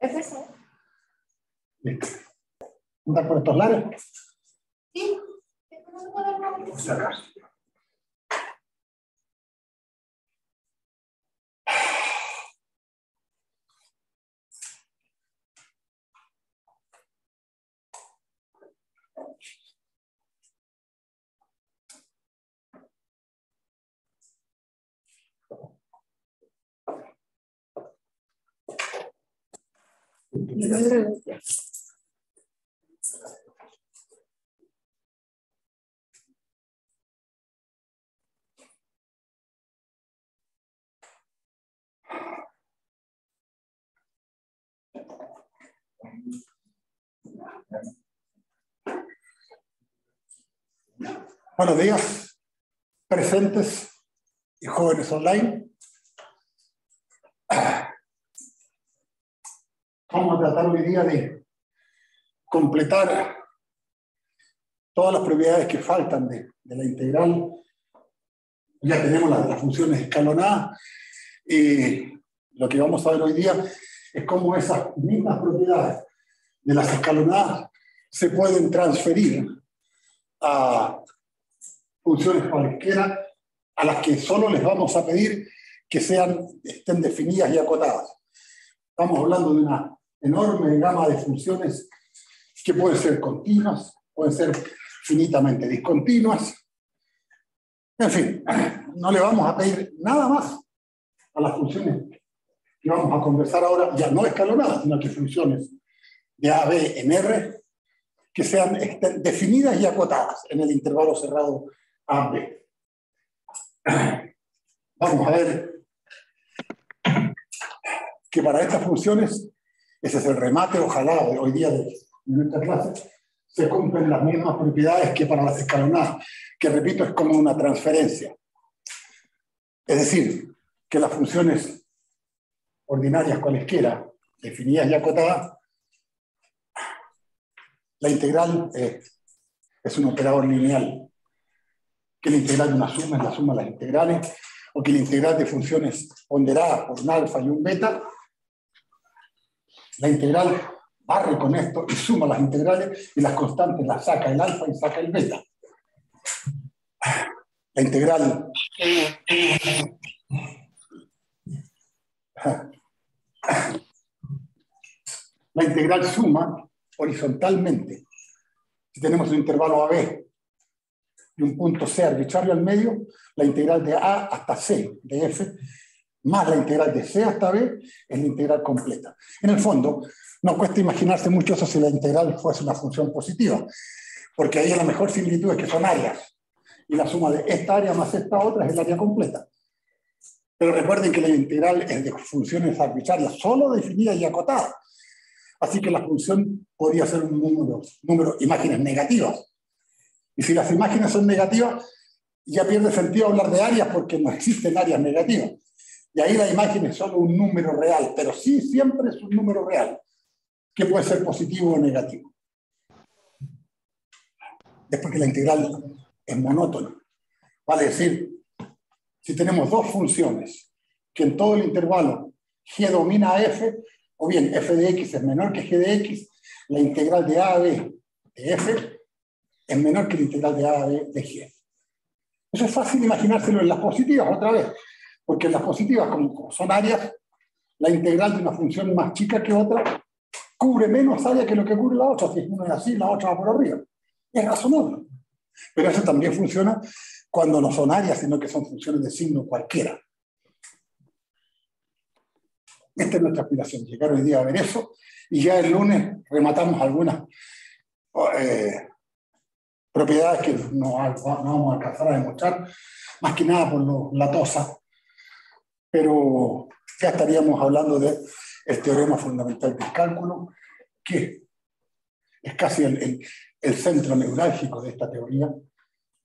FC. Listo. ¿Andar por estos lares? Sí. Por si acaso. Buenos días, presentes y jóvenes online. Vamos a tratar hoy día de completar todas las propiedades que faltan de la integral. Ya tenemos las funciones escalonadas y lo que vamos a ver hoy día es cómo esas mismas propiedades de las escalonadas se pueden transferir a funciones cualesquiera a las que solo les vamos a pedir que estén definidas y acotadas. Estamos hablando de una enorme gama de funciones que pueden ser continuas, pueden ser finitamente discontinuas. En fin, no le vamos a pedir nada más a las funciones que vamos a conversar ahora, ya no escalonadas, sino que funciones de A, B en R, que estén definidas y acotadas en el intervalo cerrado A, B. Vamos a ver que para estas funciones, ese es el remate, ojalá, hoy día de nuestra clase, se cumplen las mismas propiedades que para las escalonadas, que repito, es como una transferencia. Es decir, que las funciones ordinarias cualesquiera, definidas y acotadas, la integral es un operador lineal, que la integral de una suma es la suma de las integrales, o que la integral de funciones ponderadas por un alfa y un beta, la integral barre con esto y suma las integrales y las constantes las saca el alfa y saca el beta. La integral suma horizontalmente. Si tenemos un intervalo AB y un punto C arbitrario al medio, la integral de A hasta C de F más la integral de C hasta B es la integral completa. En el fondo, no cuesta imaginarse mucho eso si la integral fuese una función positiva, porque ahí la mejor similitud es que son áreas, y la suma de esta área más esta otra es el área completa. Pero recuerden que la integral es de funciones arbitrarias, solo definidas y acotadas. Así que la función podría ser un número, imágenes negativas. Y si las imágenes son negativas, ya pierde sentido hablar de áreas porque no existen áreas negativas. Y ahí la imagen es solo un número real, pero sí siempre es un número real, que puede ser positivo o negativo. Después que la integral es monótona. Vale decir, si tenemos dos funciones que en todo el intervalo g domina a f, o bien f de x es menor que g de x, la integral de a a b de f es menor que la integral de a a b de g. Eso es fácil imaginárselo en las positivas otra vez, porque en las positivas, como son áreas, la integral de una función más chica que otra cubre menos área que lo que cubre la otra. Si una es así, la otra va por arriba. Es razonable. Pero eso también funciona cuando no son áreas, sino que son funciones de signo cualquiera. Esta es nuestra aspiración, llegar hoy día a ver eso, y ya el lunes rematamos algunas propiedades que no vamos a alcanzar a demostrar, más que nada por lo latosa, pero ya estaríamos hablando del teorema fundamental del cálculo, que es casi el centro neurálgico de esta teoría,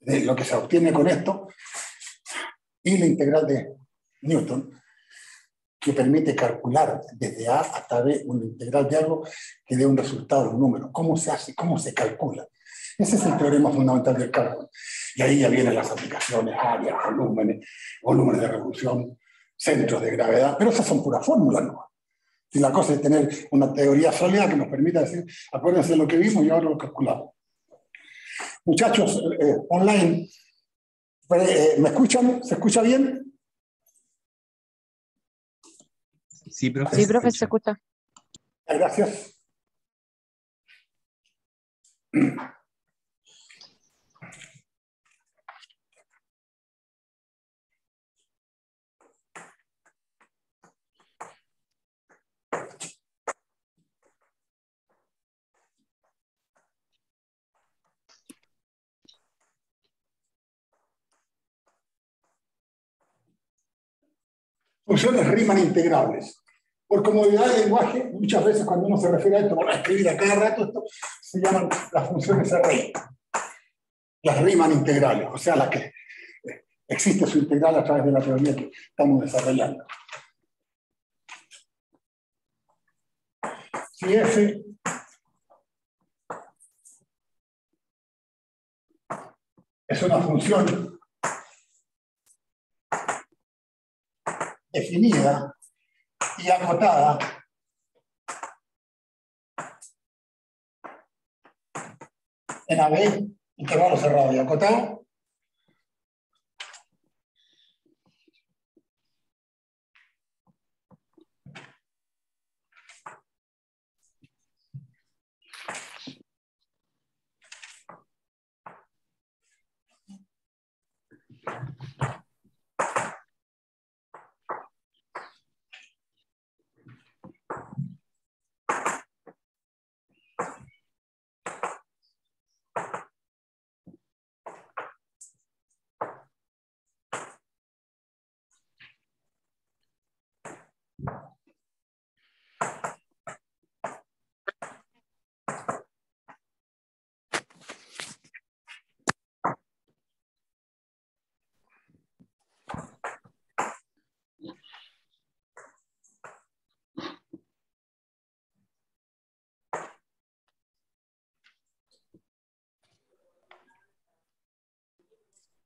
de lo que se obtiene con esto, y la integral de Newton, que permite calcular desde A hasta B una integral de algo que dé un resultado, un número. ¿Cómo se hace? ¿Cómo se calcula? Ese es el teorema fundamental del cálculo. Y ahí ya vienen las aplicaciones, áreas, volúmenes de revolución, centros de gravedad, pero esas son puras fórmulas, ¿no? Y la cosa es tener una teoría sólida que nos permita decir, acuérdense de lo que vimos y ahora lo calculamos. Muchachos, online, ¿me escuchan? ¿Se escucha bien? Sí, profe. Sí, profe, se escucha. Gracias. Funciones Riemann integrables. Por comodidad de lenguaje, muchas veces cuando uno se refiere a esto, van a escribir a cada rato esto, se llaman las funciones array. Las Riemann integrales, o sea, las que existe su integral a través de la teoría que estamos desarrollando. Si f es una función definida y acotada en AB, intervalo cerrado y acotado,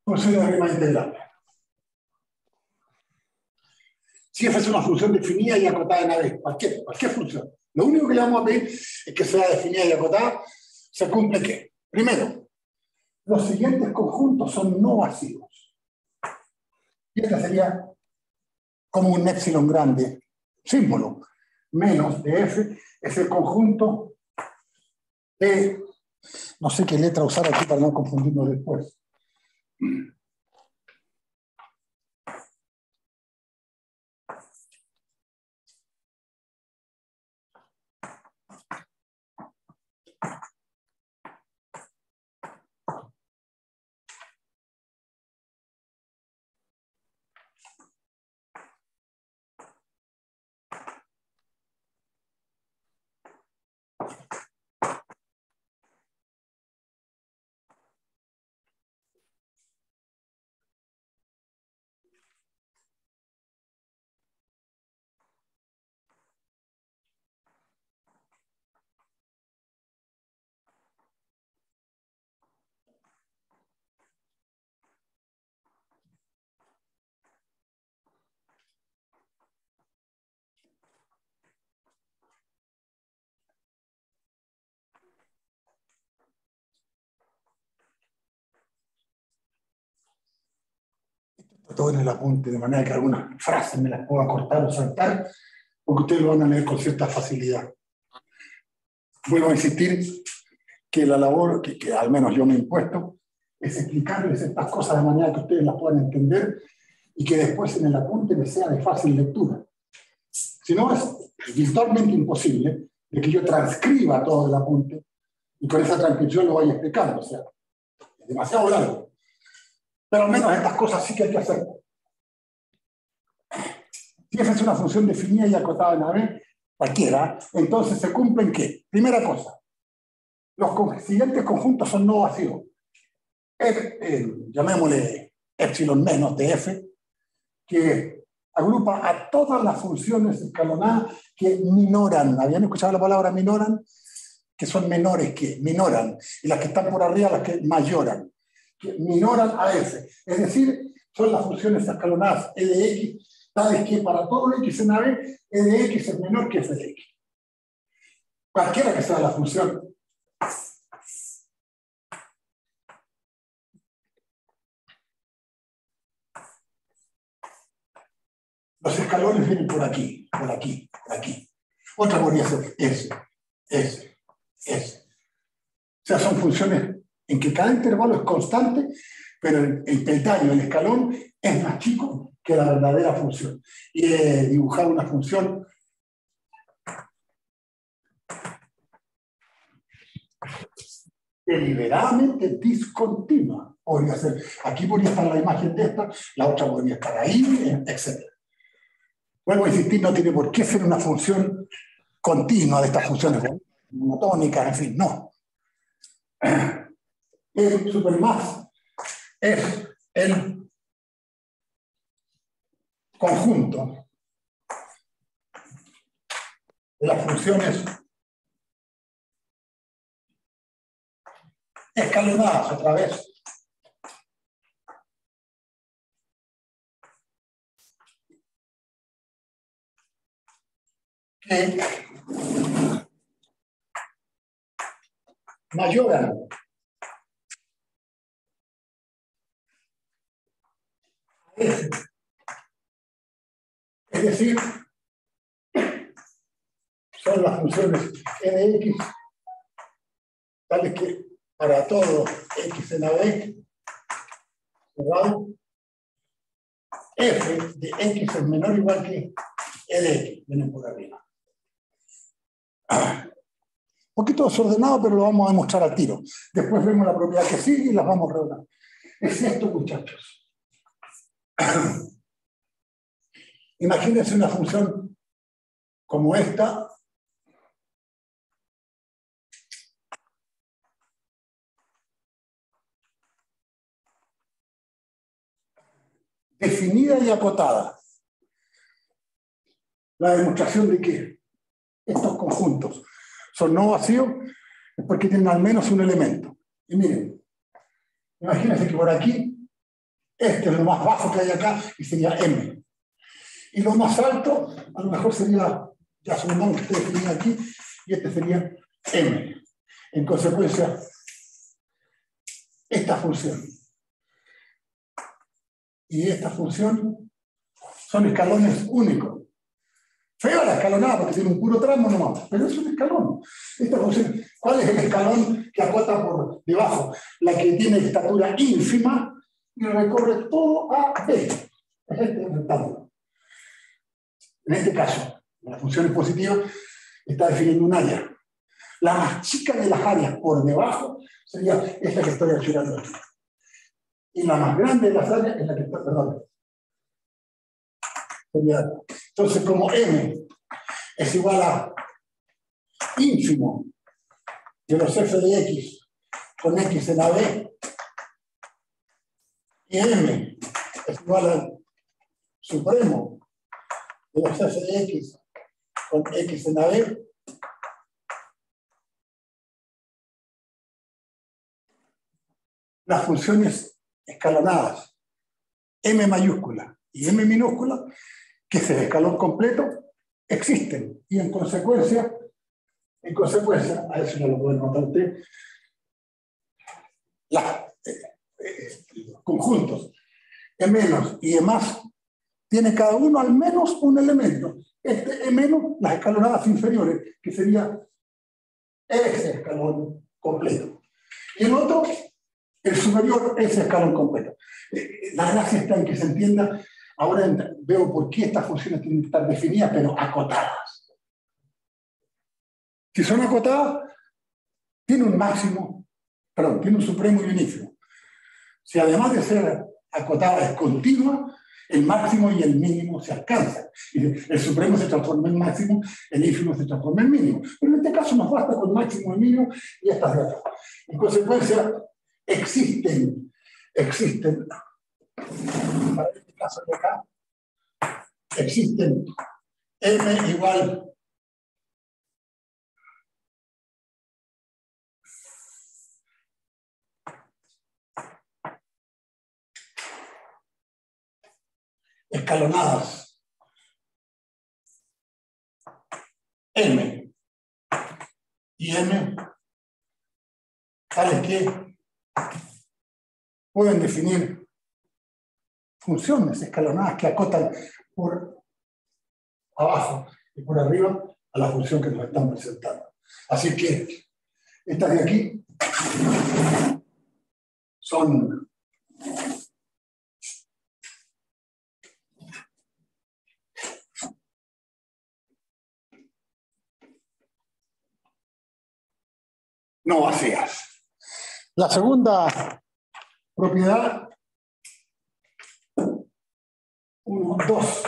función de Riemann integrable. Si f es una función definida y acotada en AB, cualquier función. Lo único que le vamos a pedir es que sea definida y acotada. ¿Se cumple qué? Primero, los siguientes conjuntos son no vacíos. Y este sería como un épsilon grande, símbolo, menos de f, es el conjunto de, no sé qué letra usar aquí para no confundirnos después. Todo en el apunte, de manera que algunas frases me las pueda cortar o saltar, porque ustedes lo van a leer con cierta facilidad. Vuelvo a insistir que la labor que al menos yo me he impuesto es explicarles estas cosas de manera que ustedes las puedan entender y que después en el apunte les sea de fácil lectura. Si no, es virtualmente imposible de que yo transcriba todo el apunte y con esa transcripción lo vaya explicando. O sea, es demasiado largo. Pero al menos estas cosas sí que hay que hacer. Si f es una función definida y acotada en AB, cualquiera, entonces se cumplen ¿qué? Primera cosa, los siguientes conjuntos son no vacíos. Llamémosle epsilon menos de f, que agrupa a todas las funciones escalonadas que minoran. ¿Habían escuchado la palabra minoran? Que son menores que minoran. Y las que están por arriba, las que mayoran. Que minoran a f. Es decir, son las funciones escalonadas e de x sabes que para todo x en AB, e de x es menor que f de x. Cualquiera que sea la función. Los escalones vienen por aquí, por aquí, por aquí. Otra podría ser S, S, S. O sea, son funciones en que cada intervalo es constante, pero el peldaño, el escalón, es más chico que la verdadera función. Y he dibujado una función deliberadamente discontinua. Podría ser, aquí podría estar la imagen de esta, la otra podría estar ahí, etc. Vuelvo a insistir, no tiene por qué ser una función continua de estas funciones monotónicas, en fin, no. El supermás es el conjunto de las funciones escalonadas otra vez que mayoran a F. Es decir, son las funciones f de x tales que para todo x en AB, cerrado, f de x es menor o igual que e de x, vienen por arriba. Un poquito desordenado, pero lo vamos a demostrar al tiro. Después vemos la propiedad que sigue y las vamos a reordenar. Es esto, muchachos. Imagínense una función como esta, definida y acotada. La demostración de que estos conjuntos son no vacíos es porque tienen al menos un elemento. Y miren, imagínense que por aquí, este es lo más bajo que hay acá y sería M. Y lo más alto, a lo mejor sería, ya supongamos que ustedes tienen aquí, y este sería M. En consecuencia, esta función y esta función son escalones únicos. Feo la escalonada porque tiene un puro tramo nomás, pero es un escalón. Esta función, ¿cuál es el escalón que acota por debajo? La que tiene estatura ínfima y recorre todo a B. Es este rectángulo. En este caso, la función es positiva, está definiendo un área. La más chica de las áreas por debajo sería esta que estoy accionando aquí. Y la más grande de las áreas es la que está, perdón. Entonces, como M es igual a ínfimo de los f de x con x en AB, y M es igual al supremo de los f de x con x en AB, las funciones escalonadas M mayúscula y M minúscula, que es el escalón completo, existen. Y en consecuencia, a eso ya lo pueden notar usted, los conjuntos E menos y E más tiene cada uno al menos un elemento. Este E menos, las escalonadas inferiores, que sería ese escalón completo. Y el otro, el superior, ese escalón completo. La gracia está en que se entienda. Ahora veo por qué estas funciones tienen que estar definidas, pero acotadas. Si son acotadas, tiene un máximo, perdón, tiene un supremo y un ínfimo. Si además de ser acotada es continua, el máximo y el mínimo se alcanzan. El supremo se transforma en máximo, el ínfimo se transforma en mínimo. Pero en este caso nos basta con máximo y mínimo y estas de acá. En consecuencia, existen, para este caso de acá, existen M igual escalonadas M y M, tales que pueden definir funciones escalonadas que acotan por abajo y por arriba a la función que nos están presentando. Así que estas de aquí son no vacías. La segunda propiedad, 1, 2.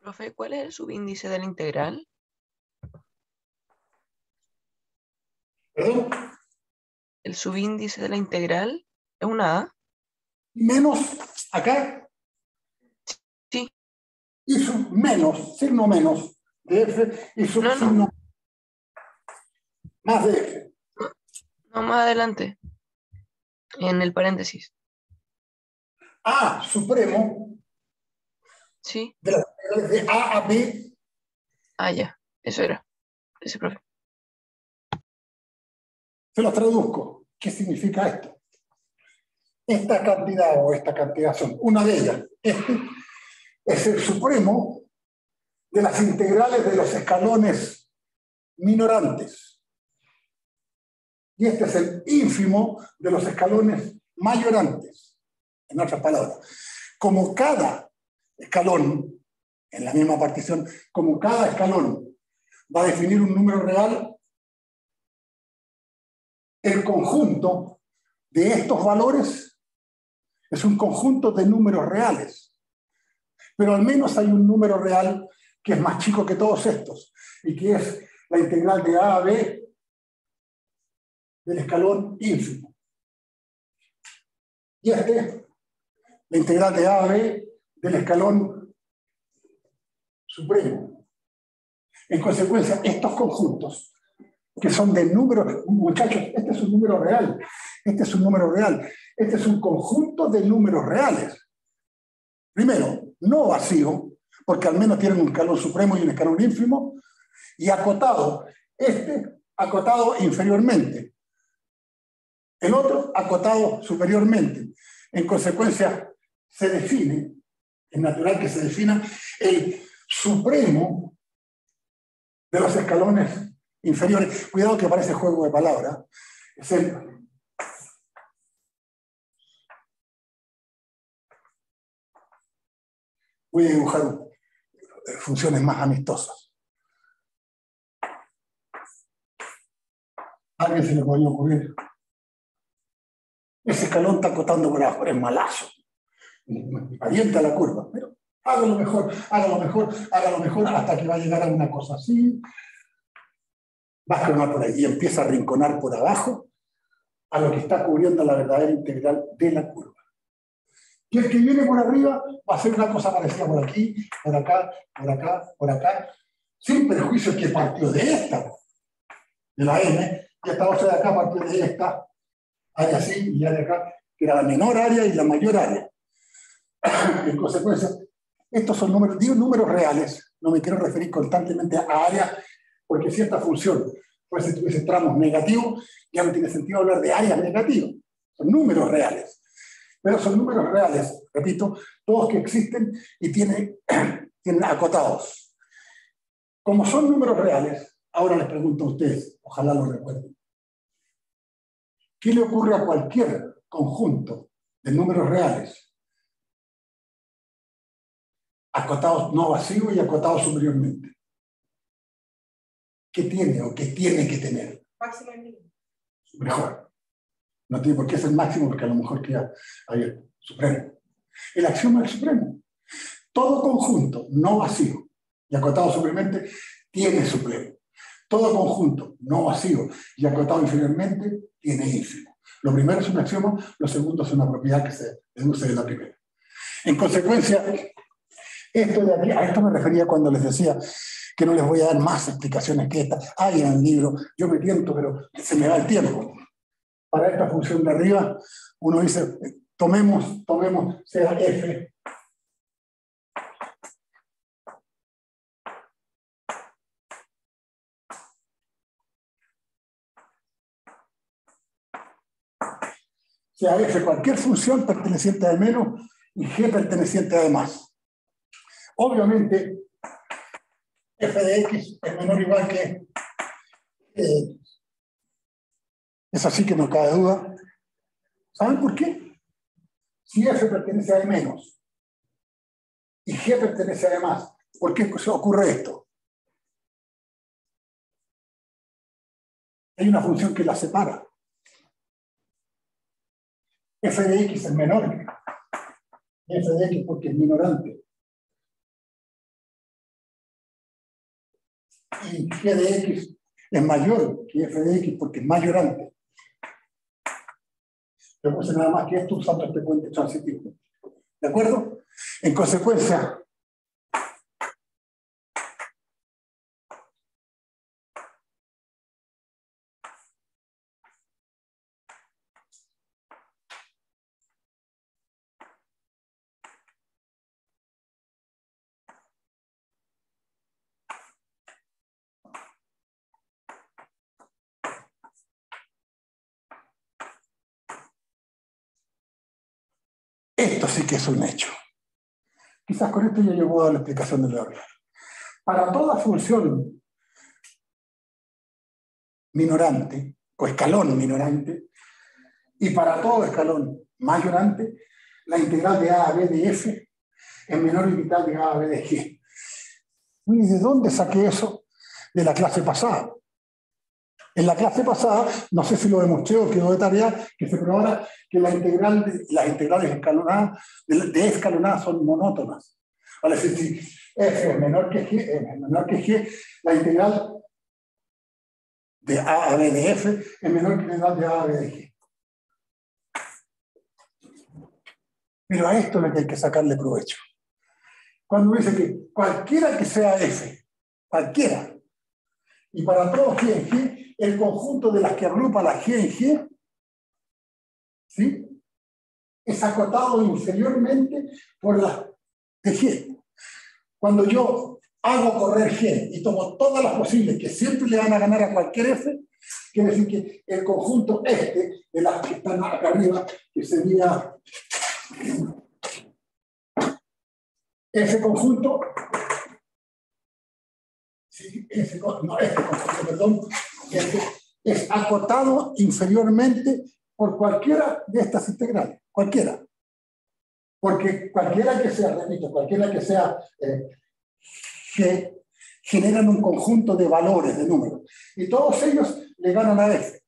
Profe, ¿cuál es el subíndice de la integral? ¿Perdón? El subíndice de la integral es una A. Menos acá. Sí. Y su menos, signo menos de F y su No. signo más de F. No, más adelante. En el paréntesis. A supremo Sí. de las integrales de A a B. Ah, ya. Eso era. Ese, profe. Se los traduzco. ¿Qué significa esto? Esta cantidad o esta cantidad son una de ellas. Este es el supremo de las integrales de los escalones minorantes. Y este es el ínfimo de los escalones mayorantes. En otras palabras, como cada escalón, en la misma partición, como cada escalón va a definir un número real, el conjunto de estos valores es un conjunto de números reales. Pero al menos hay un número real que es más chico que todos estos, y que es la integral de A a B del escalón ínfimo. Y este, la integral de A a B del escalón supremo. En consecuencia, estos conjuntos, que son de números, muchachos, este es un número real, este es un número real, este es un conjunto de números reales. Primero, no vacío, porque al menos tienen un escalón supremo y un escalón ínfimo, y acotado, este acotado inferiormente, el otro acotado superiormente. En consecuencia, se define, es natural que se defina el supremo de los escalones inferiores. Cuidado que parece juego de palabras. Es el voy a dibujar funciones más amistosas. ¿A alguien se le podría ocurrir? Ese escalón está acotando por abajo, es malazo. Alienta la curva, pero hágalo mejor, hágalo mejor, hágalo mejor, hasta que va a llegar a una cosa así. Va a escalonar por ahí y empieza a rinconar por abajo a lo que está cubriendo la verdadera integral de la curva. Y el que viene por arriba va a hacer una cosa parecida por aquí, por acá, por acá, por acá, sin perjuicio que partió de esta, de la M, y esta otra de acá partió de esta, área así, y área acá, que era la menor área y la mayor área. En consecuencia, estos son números, digo números reales, no me quiero referir constantemente a áreas, porque si esta función fuese tuviese tramos negativos, ya no tiene sentido hablar de áreas negativas, son números reales. Pero son números reales, repito, todos que existen y tienen acotados. Como son números reales, ahora les pregunto a ustedes, ojalá lo recuerden. ¿Qué le ocurre a cualquier conjunto de números reales acotado no vacío y acotado superiormente. ¿Qué tiene o qué tiene que tener? Máximo y mínimo. Mejor. No tiene por qué ser máximo porque a lo mejor queda ahí supremo. El axioma del supremo. Todo conjunto no vacío y acotado superiormente tiene supremo. Todo conjunto no vacío y acotado inferiormente tiene ínfimo. Lo primero es un axioma, lo segundo es una propiedad que se deduce de la primera. En consecuencia, esto de aquí, a esto me refería cuando les decía que no les voy a dar más explicaciones que esta. Hay en el libro, yo me tiento, pero se me va el tiempo. Para esta función de arriba, uno dice, tomemos, sea f. Sea f cualquier función perteneciente a menos y g perteneciente a más. Obviamente, f de x es menor o igual que x. Es así que no cabe duda. ¿Saben por qué? Si f pertenece a menos y g pertenece a más, ¿por qué ocurre esto? Hay una función que la separa. F de x es menor que f de x porque es minorante. Y g de x es mayor que f de x porque es mayorante. Yo puse nada más que esto usando este puente transitivo. ¿De acuerdo? En consecuencia, esto sí que es un hecho. Quizás con esto ya yo puedo dar la explicación de la hora. Para toda función minorante, o escalón minorante, y para todo escalón mayorante, la integral de a b de f es menor o igual de a b de g. ¿Y de dónde saqué eso? De la clase pasada. En la clase pasada, no sé si lo demostré o quedó de tarea, que se probara que las integrales escalonadas, de escalonadas son monótonas. Vale, si f es menor que g, la integral de a a b de f es menor que la integral de a a b de g. Pero a esto es lo que hay que sacarle provecho. Cuando dice que cualquiera que sea f, cualquiera, y para todo g en g, el conjunto de las que agrupa la g en g, ¿sí?, es acotado inferiormente por la de g. Cuando yo hago correr g y tomo todas las posibles que siempre le van a ganar a cualquier f, quiere decir que el conjunto de las que están acá arriba, que sería ese conjunto, sí, este conjunto, perdón, es acotado inferiormente por cualquiera de estas integrales, cualquiera. Porque cualquiera que sea, repito, cualquiera que sea que generan un conjunto de valores, de números, y todos ellos le ganan a f.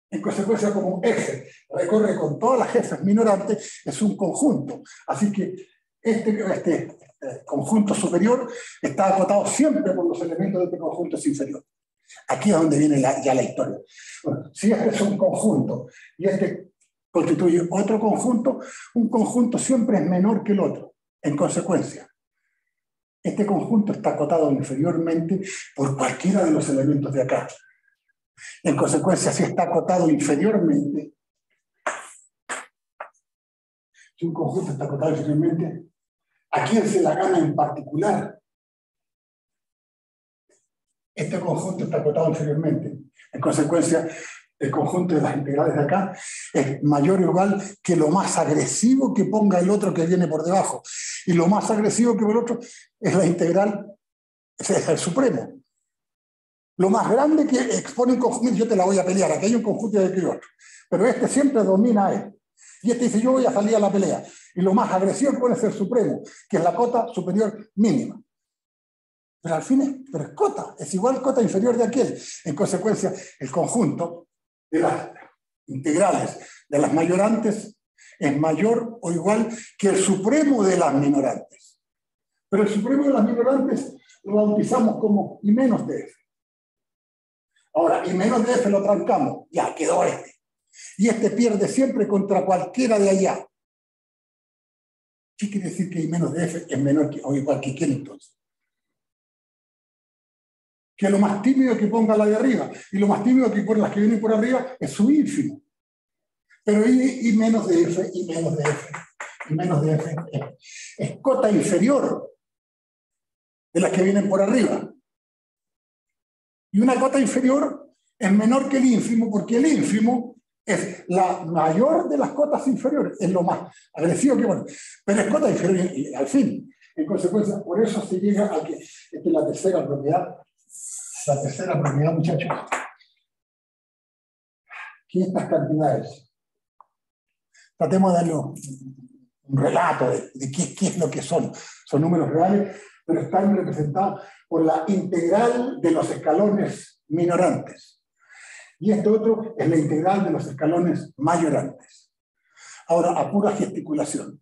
En consecuencia, como f recorre con todas las jefes minorantes, es un conjunto. Así que este conjunto superior está acotado siempre por los elementos de este conjunto inferior. Aquí es donde viene ya la historia. Bueno, si este es un conjunto y este constituye otro conjunto, un conjunto siempre es menor que el otro. En consecuencia, este conjunto está acotado inferiormente por cualquiera de los elementos de acá. En consecuencia, si está acotado inferiormente, si un conjunto está acotado inferiormente, ¿a quién se la gana en particular? Este conjunto está acotado inferiormente. En consecuencia, el conjunto de las integrales de acá es mayor o igual que lo más agresivo que ponga el otro que viene por debajo. Y lo más agresivo que el otro es la integral, es el supremo. Lo más grande que expone un conjunto, yo te la voy a pelear, aquí hay un conjunto y aquí hay otro. Pero este siempre domina a él. Y este dice, yo voy a salir a la pelea. Y lo más agresivo que puede ser supremo, que es la cota superior mínima. Pero al fin es cota, es igual cota inferior de aquel. En consecuencia, el conjunto de las integrales de las mayorantes es mayor o igual que el supremo de las minorantes. Pero el supremo de las minorantes lo bautizamos como I menos de F. Ahora, I menos de F lo trancamos, ya quedó este. Y este pierde siempre contra cualquiera de allá. ¿Qué quiere decir que I menos de F es menor que, o igual que quién entonces? Que lo más tímido que ponga la de arriba, y lo más tímido que por las que vienen por arriba es su ínfimo. Pero I menos de F, I menos de F, I menos de F es cota inferior de las que vienen por arriba. Y una cota inferior es menor que el ínfimo, porque el ínfimo es la mayor de las cotas inferiores, es lo más agresivo que bueno, pero es cota inferior y, al fin. En consecuencia, por eso se llega a que esta es la tercera propiedad. La tercera propiedad, muchachos, que estas cantidades, tratemos de darle un relato de qué es lo que son. Son números reales, pero están representados por la integral de los escalones minorantes. Y este otro es la integral de los escalones mayorantes. Ahora, a pura gesticulación.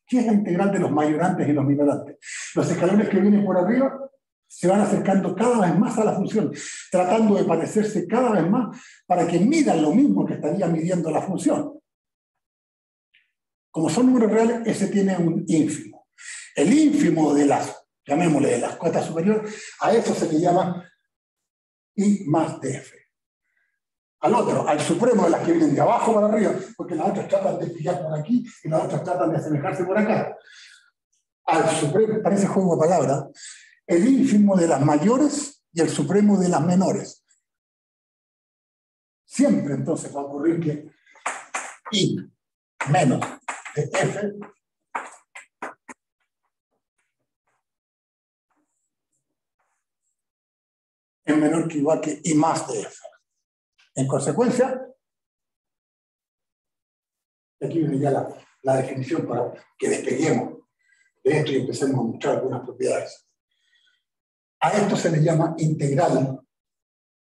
¿Qué es la integral de los mayorantes y los minorantes? Los escalones que vienen por arriba se van acercando cada vez más a la función, tratando de parecerse cada vez más para que midan lo mismo que estaría midiendo la función. Como son números reales, ese tiene un ínfimo. El ínfimo de las, llamémosle, de las cotas superiores, a eso se le llama I más df. Al otro, al supremo de las que vienen de abajo para arriba, porque las otras tratan de pillar por aquí y las otras tratan de asemejarse por acá. Al supremo, parece juego de palabras, el ínfimo de las mayores y el supremo de las menores. Siempre entonces va a ocurrir que I menos de F es menor que igual que I más de F. En consecuencia, aquí viene ya la definición para que despeguemos de esto y empecemos a mostrar algunas propiedades. A esto se le llama integral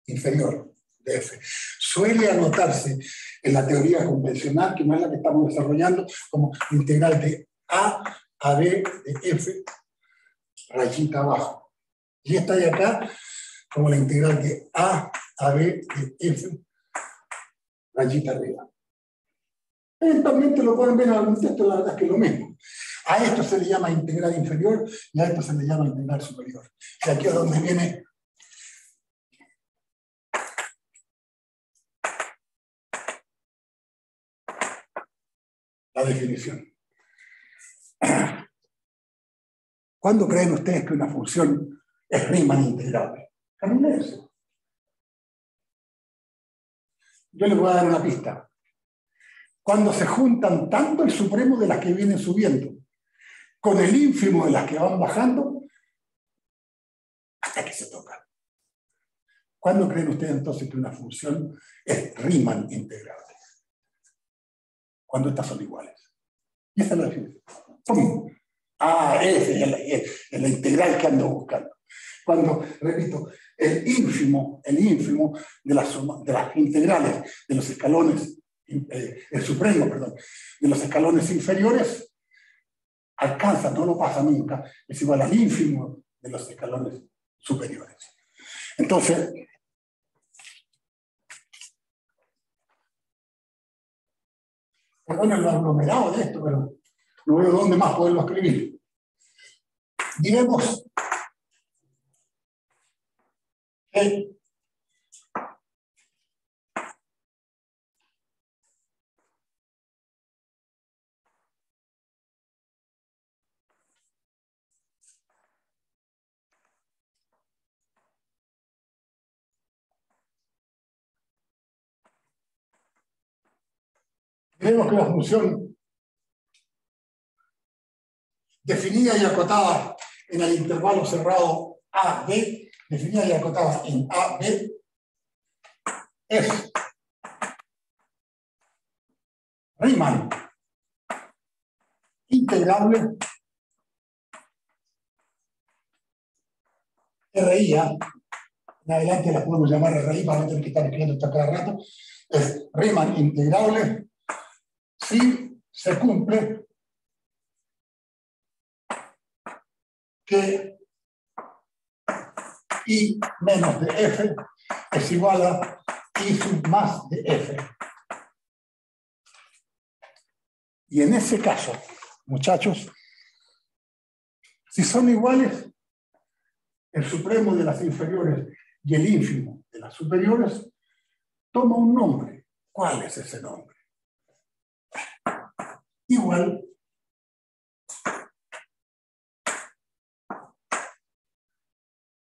inferior de F. Suele anotarse en la teoría convencional, que no es la que estamos desarrollando, como integral de a b de F rayita abajo. Y esta de acá como la integral de a b de F rayita arriba. Eventualmente lo pueden ver en algún texto, la verdad es que es lo mismo. A esto se le llama integral inferior y a esto se le llama integral superior. Y aquí es donde viene la definición. ¿Cuándo creen ustedes que una función es Riemann integrable? Eso. Yo les voy a dar una pista. Cuando se juntan tanto el supremo de las que vienen subiendo con el ínfimo de las que van bajando, hasta que se tocan. ¿Cuándo creen ustedes entonces que una función es Riemann integrable? Cuando estas son iguales. Y esa es la definición. ¡Pum! Ah, esa es la integral que ando buscando. Cuando, repito, el ínfimo de las integrales de los escalones, el supremo, perdón, de los escalones inferiores, alcanza, no lo pasa nunca, es igual al ínfimo de los escalones superiores. Entonces, perdonen lo aglomerado de esto, pero no veo dónde más poderlo escribir. Diremos que la función definida y acotada en el intervalo cerrado AB, definida y acotada en AB, es Riemann integrable RIA, en adelante la podemos llamar RI para no tener que estar escribiendo esto cada rato, es Riemann integrable si se cumple que I menos de F es igual a I sub más de F. Y en ese caso, muchachos, si son iguales, el supremo de las inferiores y el ínfimo de las superiores toma un nombre. ¿Cuál es ese nombre? Igual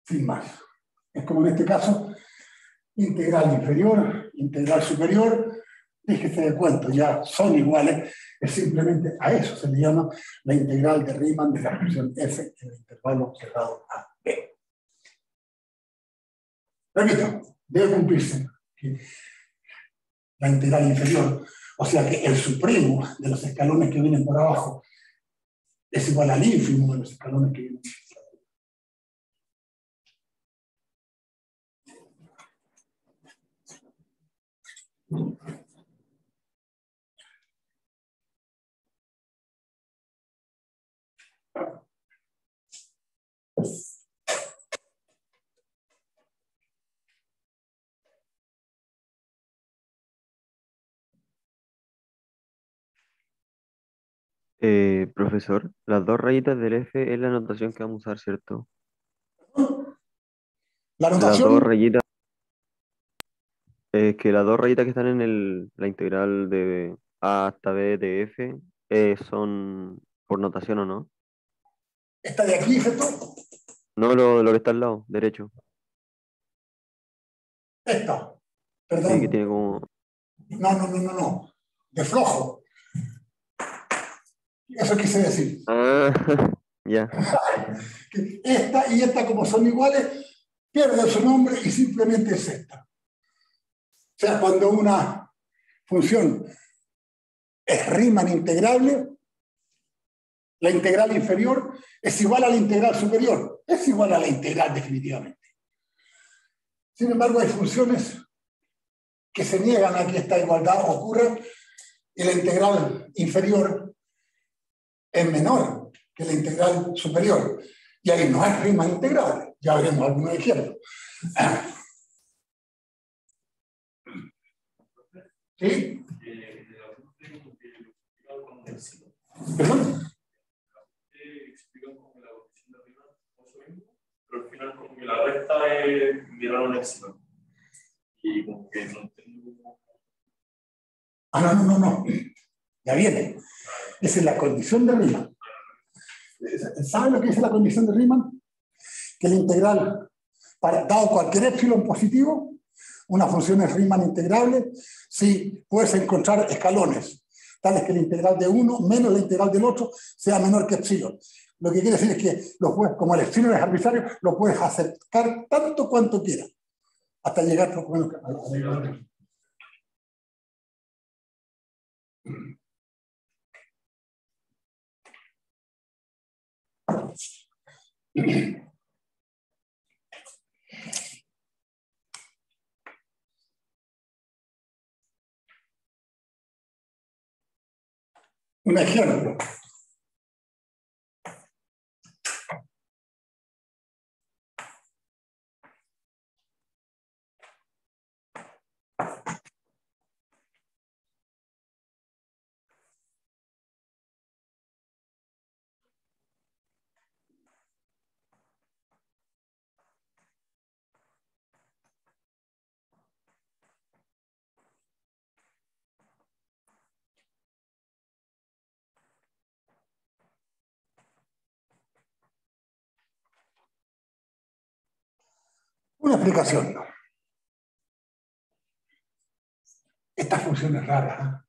sin más. Es como en este caso, integral inferior, integral superior, déjese de cuento, ya son iguales, es simplemente a eso se le llama la integral de Riemann de la función f en el intervalo cerrado a b. Repito, debe cumplirse que la integral inferior, o sea que el supremo de los escalones que vienen por abajo es igual al ínfimo de los escalones que vienen por abajo. Profesor, las dos rayitas del F es la notación que vamos a usar, ¿cierto? La Las notación, dos rayitas, que las dos rayitas que están en la integral de A hasta B de F son por notación o no. esta de aquí, ¿cierto? No lo que está al lado, derecho. Esta, Sí, que perdón. tiene como. No. De flojo. Eso quise decir. Ah, ya. Que esta y esta, como son iguales, pierden su nombre y simplemente es esta. O sea, cuando una función es Riemann integrable, la integral inferior es igual a la integral superior. Es igual a la integral definitivamente. Sin embargo, hay funciones que se niegan a que esta igualdad ocurra y la integral inferior es menor que la integral superior. Y ahí no es Riemann integrable. Ya veremos algunos ejemplos. ¿Sí? ¿Perdón? Pero al final como que la recta mirar un epsilon. Y como que no entiendo. No. Ya viene. Esa es la condición de Riemann. ¿Saben lo que dice la condición de Riemann? Que la integral, dado cualquier épsilon positivo, una función es Riemann integrable si puedes encontrar escalones, tales que la integral de uno menos la integral del otro sea menor que epsilon. Lo que quiere decir es que, como el epsilon es arbitrario, lo puedes acercar tanto cuanto quieras, hasta llegar por lo menos a la. Un ejemplo. Una explicación. Esta función es rara.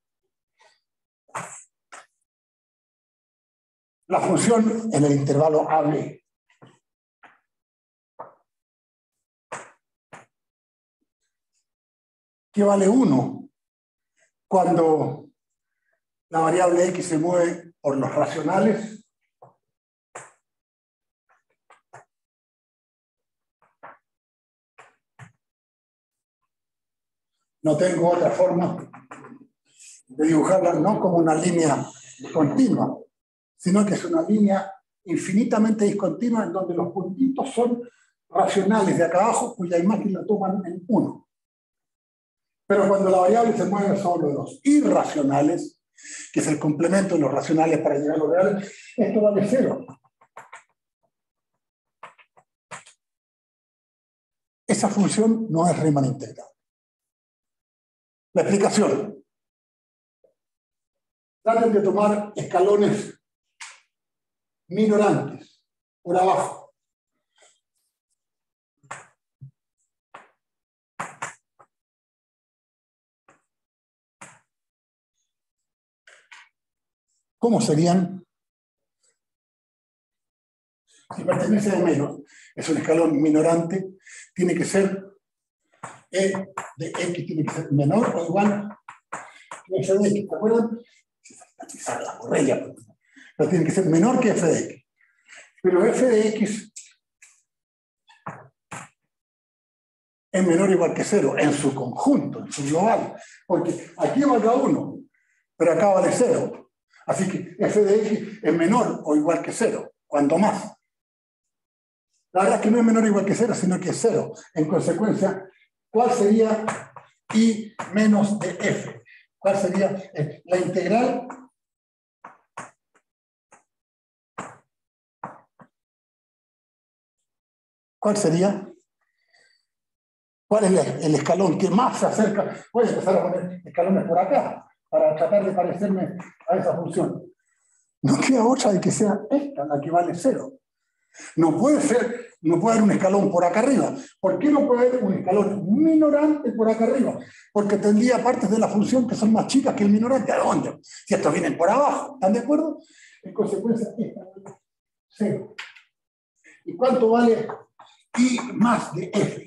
La función en el intervalo AB que vale 1 cuando La variable x se mueve por los racionales. No tengo otra forma de dibujarla, no como una línea continua, sino que es una línea infinitamente discontinua en donde los puntitos son racionales de acá abajo, cuya imagen la toman en 1. Pero cuando la variable se mueve sobre los irracionales, que es el complemento de los racionales para llegar a los reales, esto vale 0. Esa función no es Riemann integral. La explicación. Traten de tomar escalones minorantes por abajo. ¿Cómo serían? Si pertenece a menos, es un escalón minorante, tiene que ser E de X, tiene que ser menor o igual a F de X, ¿te acuerdan? La correa, pero tiene que ser menor que F de X. Pero F de X es menor o igual que 0 en su conjunto, en su global, porque aquí vale 1, pero acá vale 0. Así que F de X es menor o igual que 0, cuanto más. La verdad es que no es menor o igual que 0, sino que es 0. En consecuencia, ¿cuál sería I menos de F? ¿Cuál sería la integral? ¿Cuál sería? ¿Cuál es el escalón que más se acerca? Voy a empezar a poner escalones por acá, para tratar de parecerme a esa función. No queda otra de que sea esta, la que vale 0. No puede ser, no puede haber un escalón por acá arriba. ¿Por qué no puede haber un escalón minorante por acá arriba? Porque tendría partes de la función que son más chicas que el minorante. ¿A dónde? Si estos vienen por abajo, ¿están de acuerdo? En consecuencia, esta vale 0. ¿Y cuánto vale I más de F?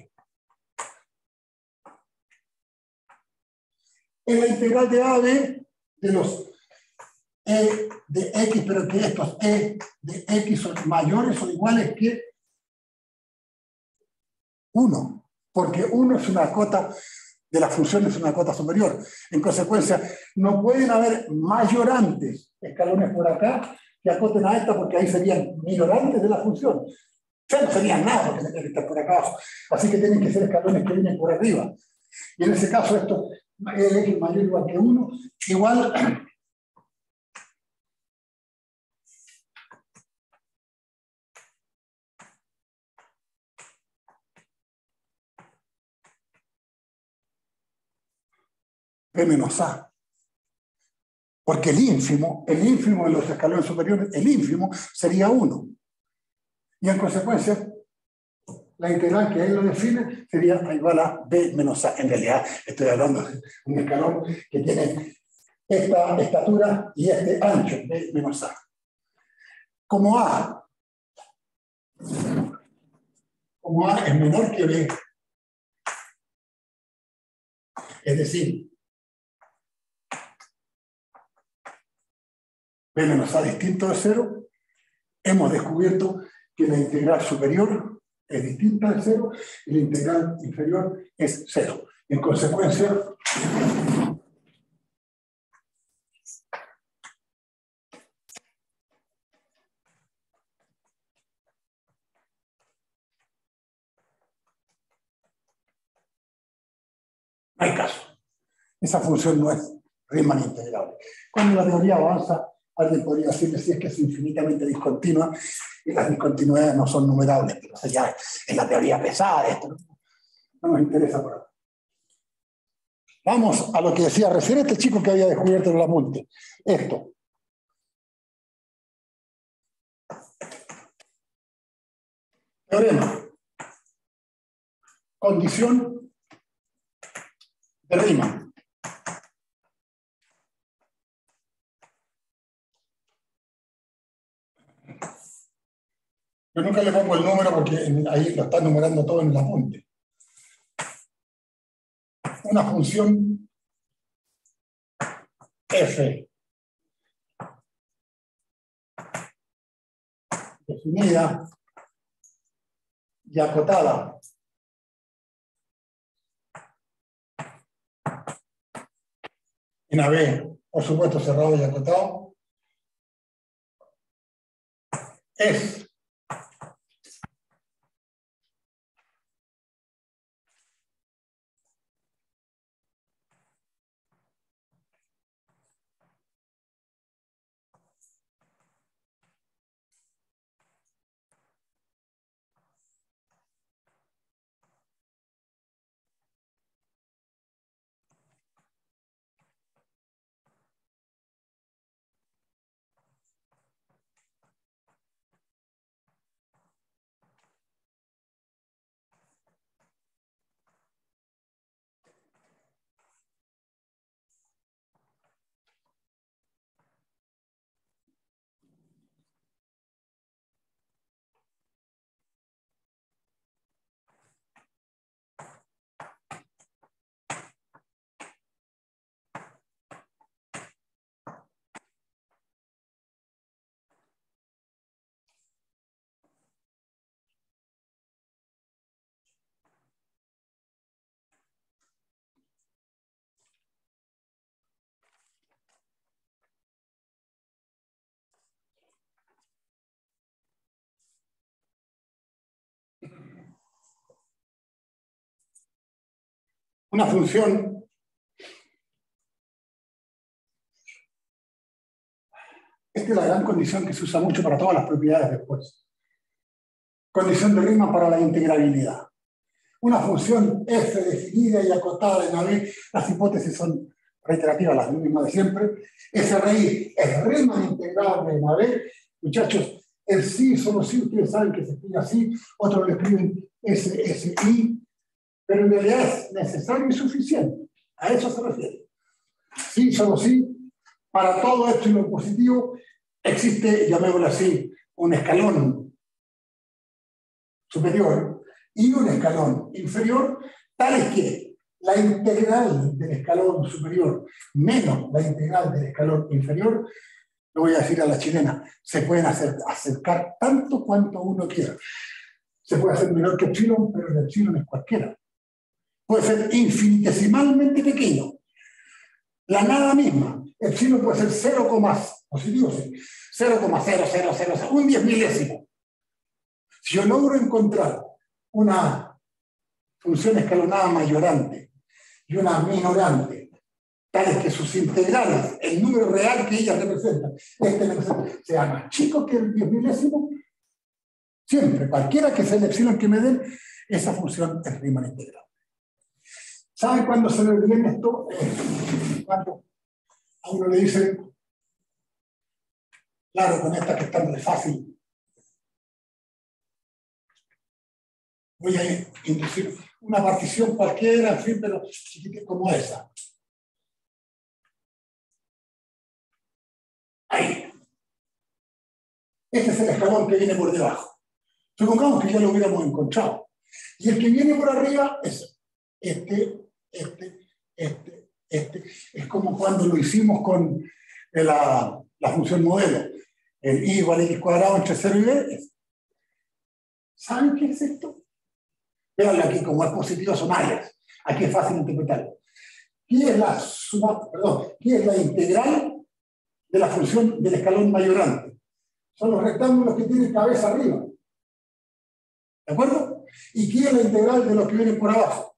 Es la integral de A de los E de X, pero que estos E de X son mayores o iguales que 1, porque 1 es una cota de la función, es una cota superior. En consecuencia, no pueden haber mayorantes escalones por acá que acoten a esta, porque ahí serían minorantes de la función. Ya no serían nada porque tendrían que estar por acá abajo. Así que tienen que ser escalones que vienen por arriba. Y en ese caso, esto el X mayor o igual que 1, igual. P menos A. Porque el ínfimo de los escalones superiores, el ínfimo sería 1. Y en consecuencia, la integral que él lo define sería igual a B menos A. En realidad, estoy hablando de un escalón que tiene esta estatura y este ancho, B menos A. Como A es menor que B, es decir, B menos A distinto de 0, hemos descubierto que la integral superior es distinta de 0 y la integral inferior es 0. En consecuencia, no hay caso. Esa función no es Riemann integrable. Cuando la teoría avanza, alguien podría decirle si es que es infinitamente discontinua y las discontinuidades no son numerables, pero eso ya es la teoría pesada, esto no nos interesa por ahora. Vamos a lo que decía recién este chico que había descubierto el apunte. Esto. Teorema. Condición de Riemann. Yo nunca le pongo el número porque ahí lo están numerando todo en el apunte. Una función f definida y acotada en AB, por supuesto cerrado y acotado, es una función esta es la gran condición que se usa mucho para todas las propiedades después. Condición de rima para la integrabilidad. Una función f definida y acotada en AB, las hipótesis son reiterativas, las mismas de siempre. SRI es rima integrable en AB. Muchachos, el sí, solo sí, ustedes saben que se escribe así, otros le escriben SSI, pero en realidad es necesario y suficiente. A eso se refiere. Sí, solo sí. Para todo esto y lo positivo, existe, llamémoslo así, un escalón superior y un escalón inferior, tales que la integral del escalón superior menos la integral del escalón inferior, lo voy a decir a la chilena, se pueden acercar tanto cuanto uno quiera. Se puede hacer menor que epsilon, pero el epsilon es cualquiera. Puede ser infinitesimalmente pequeño. La nada misma. Epsilon puede ser 0, positivo, sí, 0,0000, un 10 milésimo. Si yo logro encontrar una función escalonada mayorante y una minorante, tales que sus integrales, el número real que ellas representan, sea más chico que el 10 milésimo, siempre, cualquiera que sea el epsilon que me den, esa función es Riemann integrable. ¿Saben cuándo se ve bien esto? Cuando a uno le dicen, claro, con esta que está muy fácil, voy a inducir una partición cualquiera, en fin, pero chiquitita como esa. Ahí. Este es el escalón que viene por debajo. Supongamos que ya lo hubiéramos encontrado. Y el que viene por arriba es este. Es como cuando lo hicimos con la función modelo. El i igual a x cuadrado entre 0 y b. ¿Saben qué es esto? Veanlo aquí, como es positivo son áreas. Aquí es fácil interpretarlo. ¿Qué es la suma, qué es la integral de la función del escalón mayorante? Son los rectángulos que tienen cabeza arriba. ¿De acuerdo? ¿Y qué es la integral de los que vienen por abajo?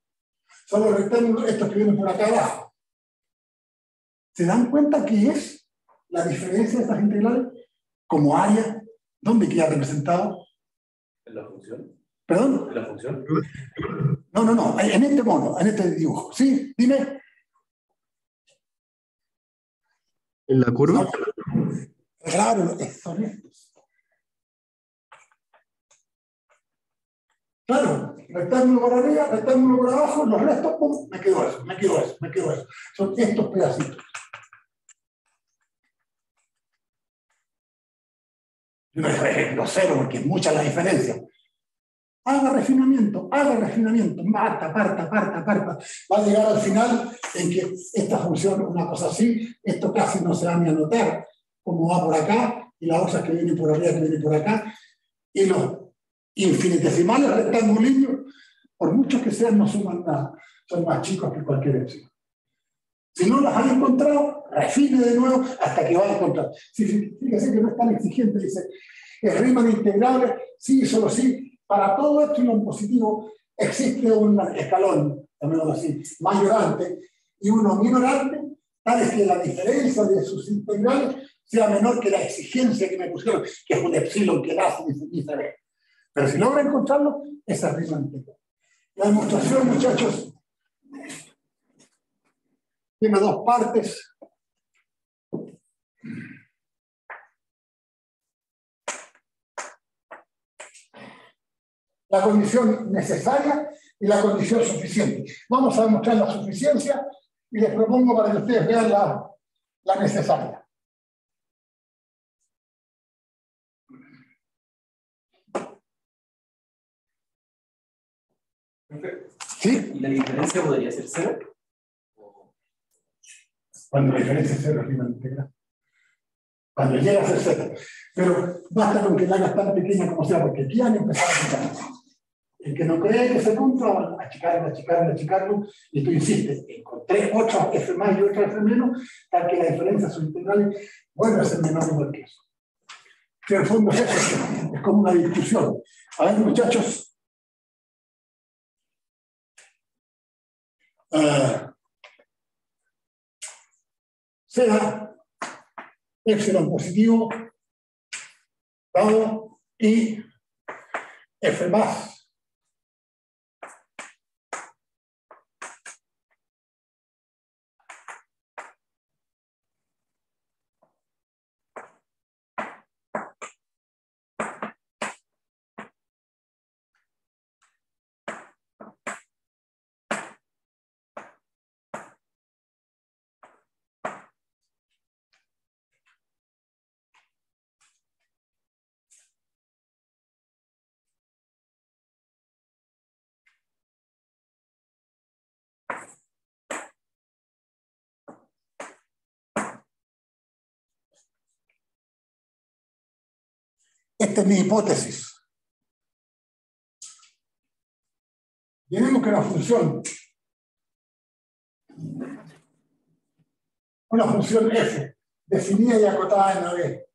Son los rectángulos estos que vienen por acá abajo. ¿Se dan cuenta qué es la diferencia de estas integrales? Como área, ¿dónde queda representado? ¿En la función? ¿Perdón? ¿En la función? No, en este mono, en este dibujo. ¿Sí? Dime. ¿En la curva? Claro, son estos. Claro, rectángulo por arriba, rectángulo por abajo, los restos, pum, me quedo eso. Son estos pedacitos. Yo no dejo ejemplo cero porque es mucha la diferencia. Haga refinamiento, parta. Va a llegar al final en que esta función, una cosa así, esto casi no se va ni a notar, como va por acá, y las cosas que vienen por arriba, que vienen por acá. Y los infinitesimales rectangulinos, por muchos que sean, no suman nada. Son más chicos que cualquier epsilon. Si no las han encontrado, refine de nuevo hasta que van a encontrar. Fíjese que no es tan exigente, dice, es Riemann integrable, sí, solo sí. Para todo epsilon positivo existe un escalón, llamémoslo así, mayorante y uno minorante, tal es que la diferencia de sus integrales sea menor que la exigencia que me pusieron, que es un epsilon que nace y se ve. Pero si logra encontrarlo, esa es Riemann integral. La demostración, muchachos, tiene dos partes. La condición necesaria y la condición suficiente. Vamos a demostrar la suficiencia y les propongo para que ustedes vean la necesaria. ¿Sí? ¿Y la diferencia podría ser cero? Cuando la diferencia es cero es Riemann integral. Cuando llega a ser cero. Pero basta con que la hagas tan pequeña como sea, porque aquí han empezado a achicar. El que no cree que se cumpla, van a achicarlo, y tú insistes, encontré otra F más y otra F menos, tal que la diferencia de sus integrales vuelve a ser menor igual que eso. Que en el fondo es eso, es como una discusión. A ver, muchachos. Sea epsilon positivo dado y F más esta es mi hipótesis. Tenemos que una función f, definida y acotada en la B,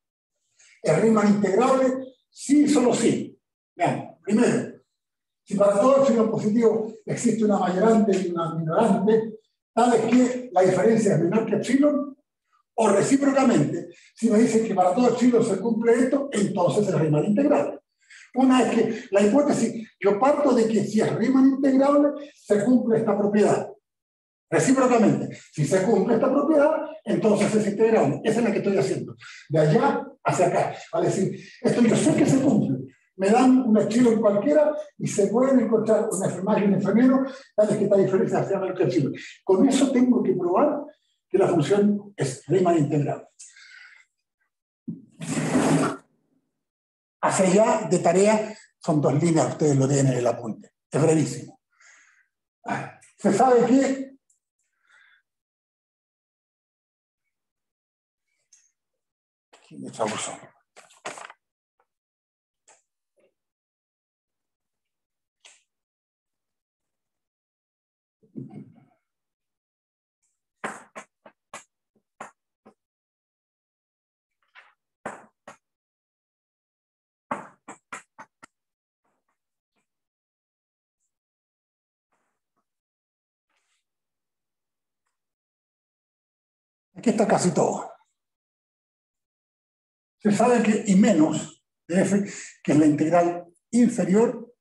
es Riemann integrable, sí y solo sí. Vean, primero, si para todo epsilon positivo existe una mayorante y una minorante, tal es que la diferencia es menor que epsilon, o recíprocamente, si me dicen que para todo epsilon se cumple esto, entonces es Riemann integrable. Una es que la hipótesis, yo parto de que si es Riemann integrable, se cumple esta propiedad. Recíprocamente, si se cumple esta propiedad, entonces es integrable. Esa es la que estoy haciendo. De allá hacia acá. Es decir, esto yo sé que se cumple. Me dan un epsilon cualquiera y se pueden encontrar un F más y un F menos, tal es que esta diferencia sea menor que epsilon. Con eso tengo que probar que la función es Riemann integrable. Hacia allá de tarea son 2 líneas, ustedes lo tienen en el apunte. Es brevísimo. Se sabe que aquí está casi todo. Se sabe que I menos de F, que es la integral inferior.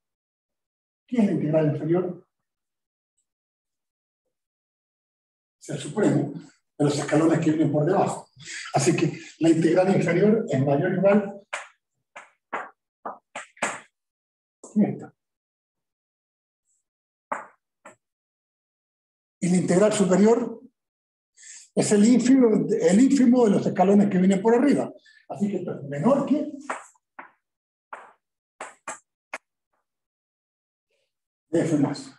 ¿Qué es la integral inferior? Es el supremo de los escalones que vienen por debajo. Así que la integral inferior es mayor o igual a esta. Y la integral superior es el ínfimo de los escalones que vienen por arriba. Así que esto es menor que F más.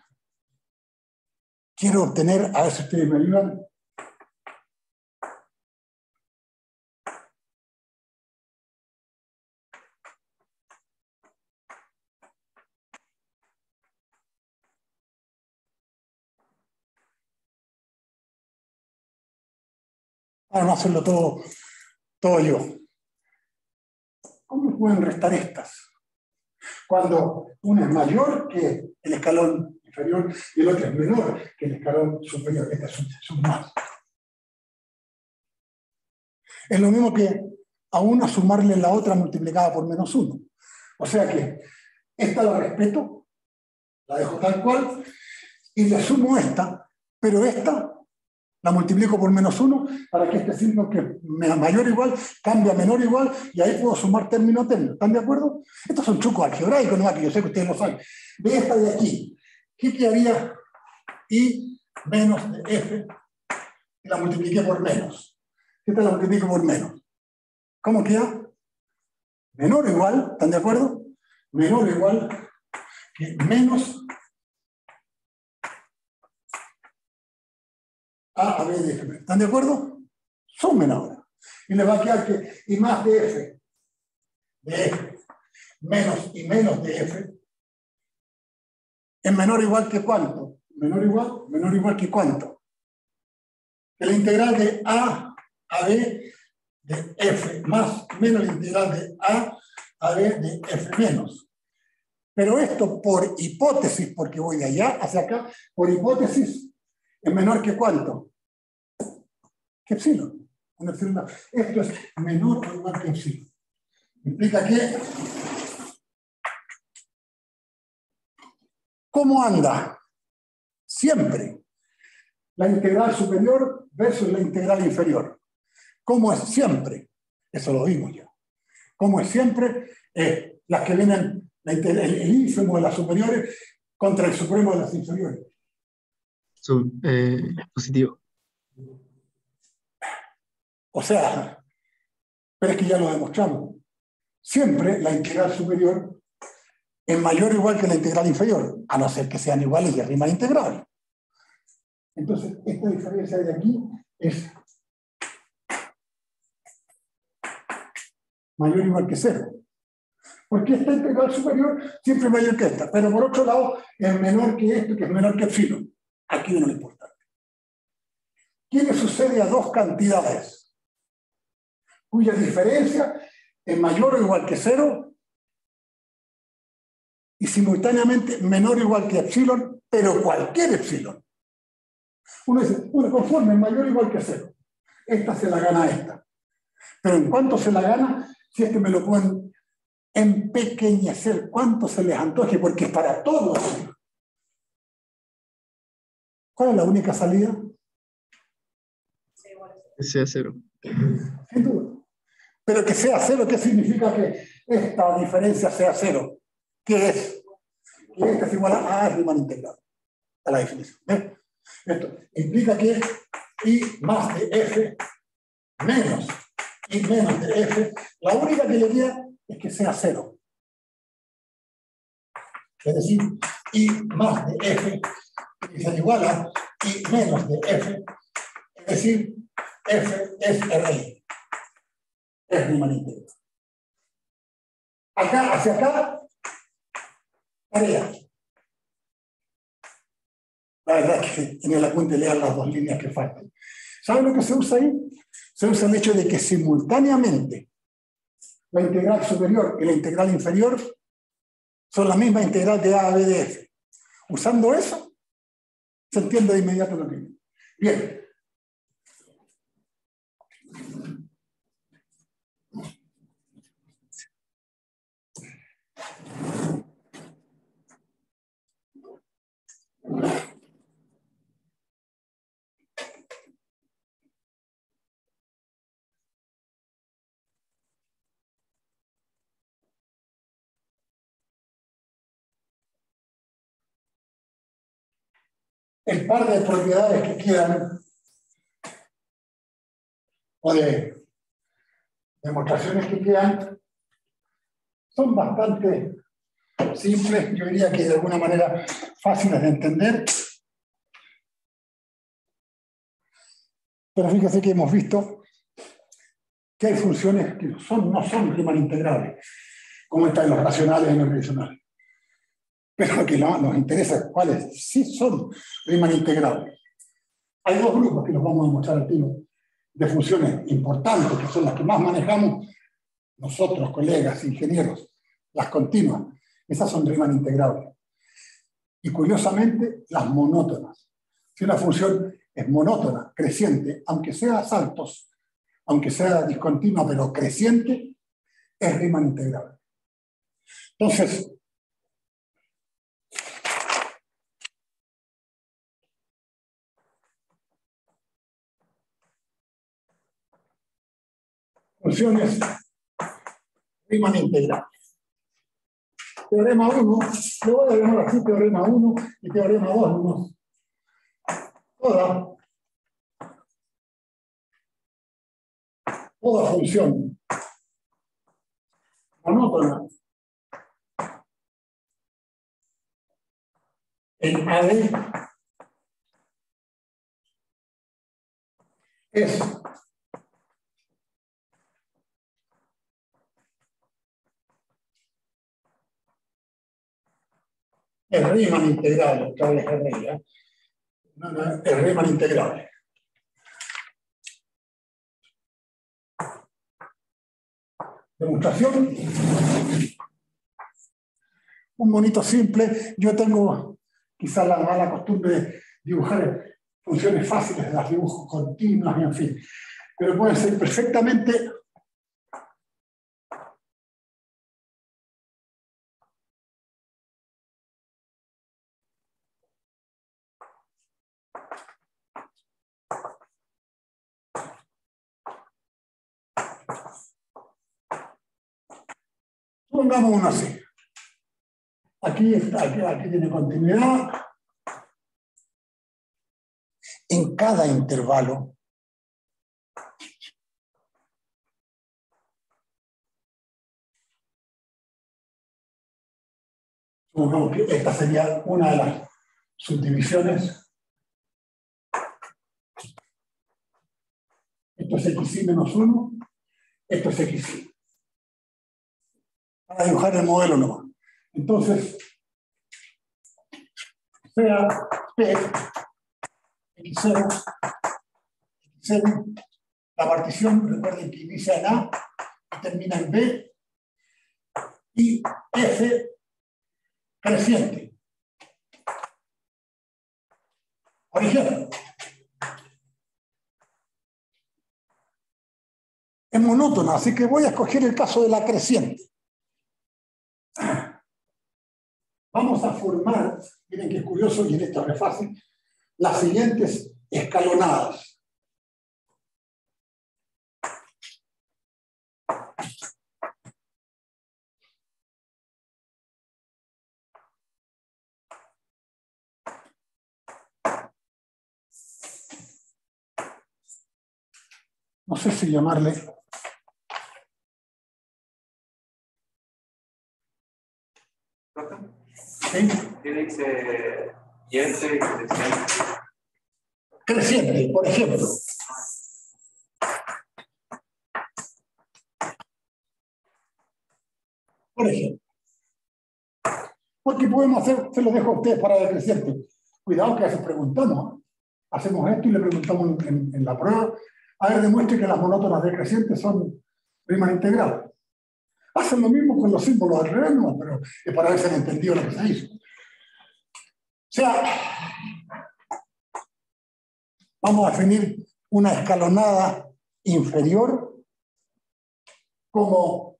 Quiero obtener, a ver si ustedes me ayudan, para no hacerlo todo yo. ¿Cómo pueden restar estas? Cuando una es mayor que el escalón inferior y el otro es menor que el escalón superior. Estas son más. Es lo mismo que a una sumarle la otra multiplicada por -1. O sea que esta la respeto, la dejo tal cual, y le sumo esta, pero esta la multiplico por -1 para que este signo que es mayor o igual cambie a menor o igual, y ahí puedo sumar término a término. ¿Están de acuerdo? Estos son trucos algebraicos, ¿no? Que yo sé que ustedes lo saben. De esta de aquí, ¿qué quedaría? I menos de F, y la multipliqué por menos. Esta la multiplico por menos. ¿Cómo queda? Menor o igual, ¿están de acuerdo? Menor o igual que menos A B de F. ¿Están de acuerdo? Sumen ahora. Y les va a quedar que I más de F, menos y menos de F, es menor o igual que ¿cuánto? Menor o igual que ¿cuánto? Que la integral de A a B de F más menos la integral de A B de F menos. Pero esto por hipótesis, porque voy de allá hacia acá, por hipótesis es menor que ¿cuánto? Que epsilon. Una epsilon. Esto es menor o igual que epsilon. Implica que ¿cómo anda? Siempre la integral superior versus la integral inferior. ¿Cómo es siempre? Eso lo vimos ya. ¿Cómo es siempre? Las que vienen, el ínfimo de las superiores contra el supremo de las inferiores. Positivo. O sea, pero es que ya lo demostramos. Siempre la integral superior es mayor o igual que la integral inferior, a no ser que sean iguales y arriba la integral. Entonces, esta diferencia de aquí es mayor o igual que 0. Porque esta integral superior siempre es mayor que esta, pero por otro lado es menor que esto, que es menor que epsilon. Aquí viene lo importante. ¿Qué le sucede a dos cantidades cuya diferencia es mayor o igual que 0 y simultáneamente menor o igual que epsilon, pero cualquier epsilon? Uno dice, bueno, conforme, mayor o igual que 0. Esta se la gana esta. Pero en cuanto se la gana, si es que me lo pueden empequeñecer, cuánto se les antoje, porque es para todos. ¿Cuál es la única salida? Que sea 0. Sin duda. Pero que sea 0, ¿qué significa que esta diferencia sea 0? ¿Qué es? Que esta es igual a Riemann integral. A la definición. ¿Ves? Esto implica que I más de F menos I menos de F, la única que le queda es que sea 0. Es decir, I más de F es igual a I menos de F, es decir, F es RI. Es Riemann integral. Acá, hacia acá, tarea. La verdad es que en el apunte lean las dos líneas que faltan. ¿Saben lo que se usa ahí? Se usa el hecho de que simultáneamente la integral superior y la integral inferior son la misma integral de A a B de F. Usando eso, se entiende de inmediato lo que es. Bien. El par de propiedades que quedan, o de demostraciones que quedan, son bastante simples, yo diría que de alguna manera fáciles de entender. Pero fíjense que hemos visto que hay funciones que no son Riemann integrales, como están los racionales y los irracionales. Pero lo que nos interesa es cuáles sí son Riemann integrales. Hay dos grupos que los vamos a mostrar al tiro. de funciones importantes, que son las que más manejamos nosotros, colegas, ingenieros, las continuas, esas son Riemann integrables. Y curiosamente, las monótonas. Si una función es monótona, creciente, aunque sea a saltos, aunque sea discontinua, pero creciente, es Riemann integrable. Entonces, funciones Riemann integrable. Teorema 1, le voy a llamar así teorema 1 y teorema 2, ¿no? Toda función monótona en AD es Riemann integrable, otra vez regla. Es Riemann integrable. Demostración. Un monito simple. Yo tengo quizás la mala costumbre de dibujar funciones fáciles, las dibujo continuas y en fin. Pero pueden ser perfectamente pongamos uno así. Aquí tiene continuidad. En cada intervalo supongamos que esta sería una de las subdivisiones. Esto es xy menos 1, esto es xy. Para dibujar el modelo nomás. Entonces, sea P, x0, x0, la partición, recuerden que inicia en A y termina en B, y F creciente. Por ejemplo, es monótona, así que voy a escoger el caso de la creciente. Vamos a formar, miren que es curioso y en esto es fácil, las siguientes escalonadas. No sé si llamarle. ¿Sí? ¿Qué dice? Y este creciente. Creciente, por ejemplo. Por ejemplo. Porque podemos hacer, se lo dejo a ustedes para el creciente. Cuidado que a veces preguntamos, ¿eh? Hacemos esto y le preguntamos en la prueba, a ver, demuestre que las monótonas decrecientes son Riemann integrales. Hacen lo mismo con los símbolos al revés, no, pero es para ver si han entendido lo que se hizo. O sea, vamos a definir una escalonada inferior como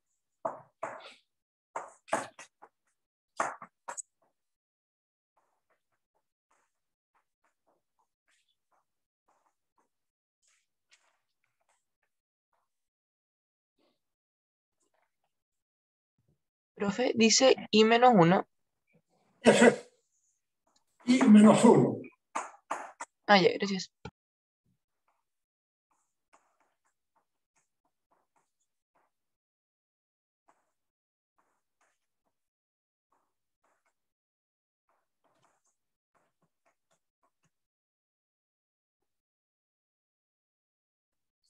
Profe, dice I menos 1. eso es I menos 1. Ah, ya, gracias.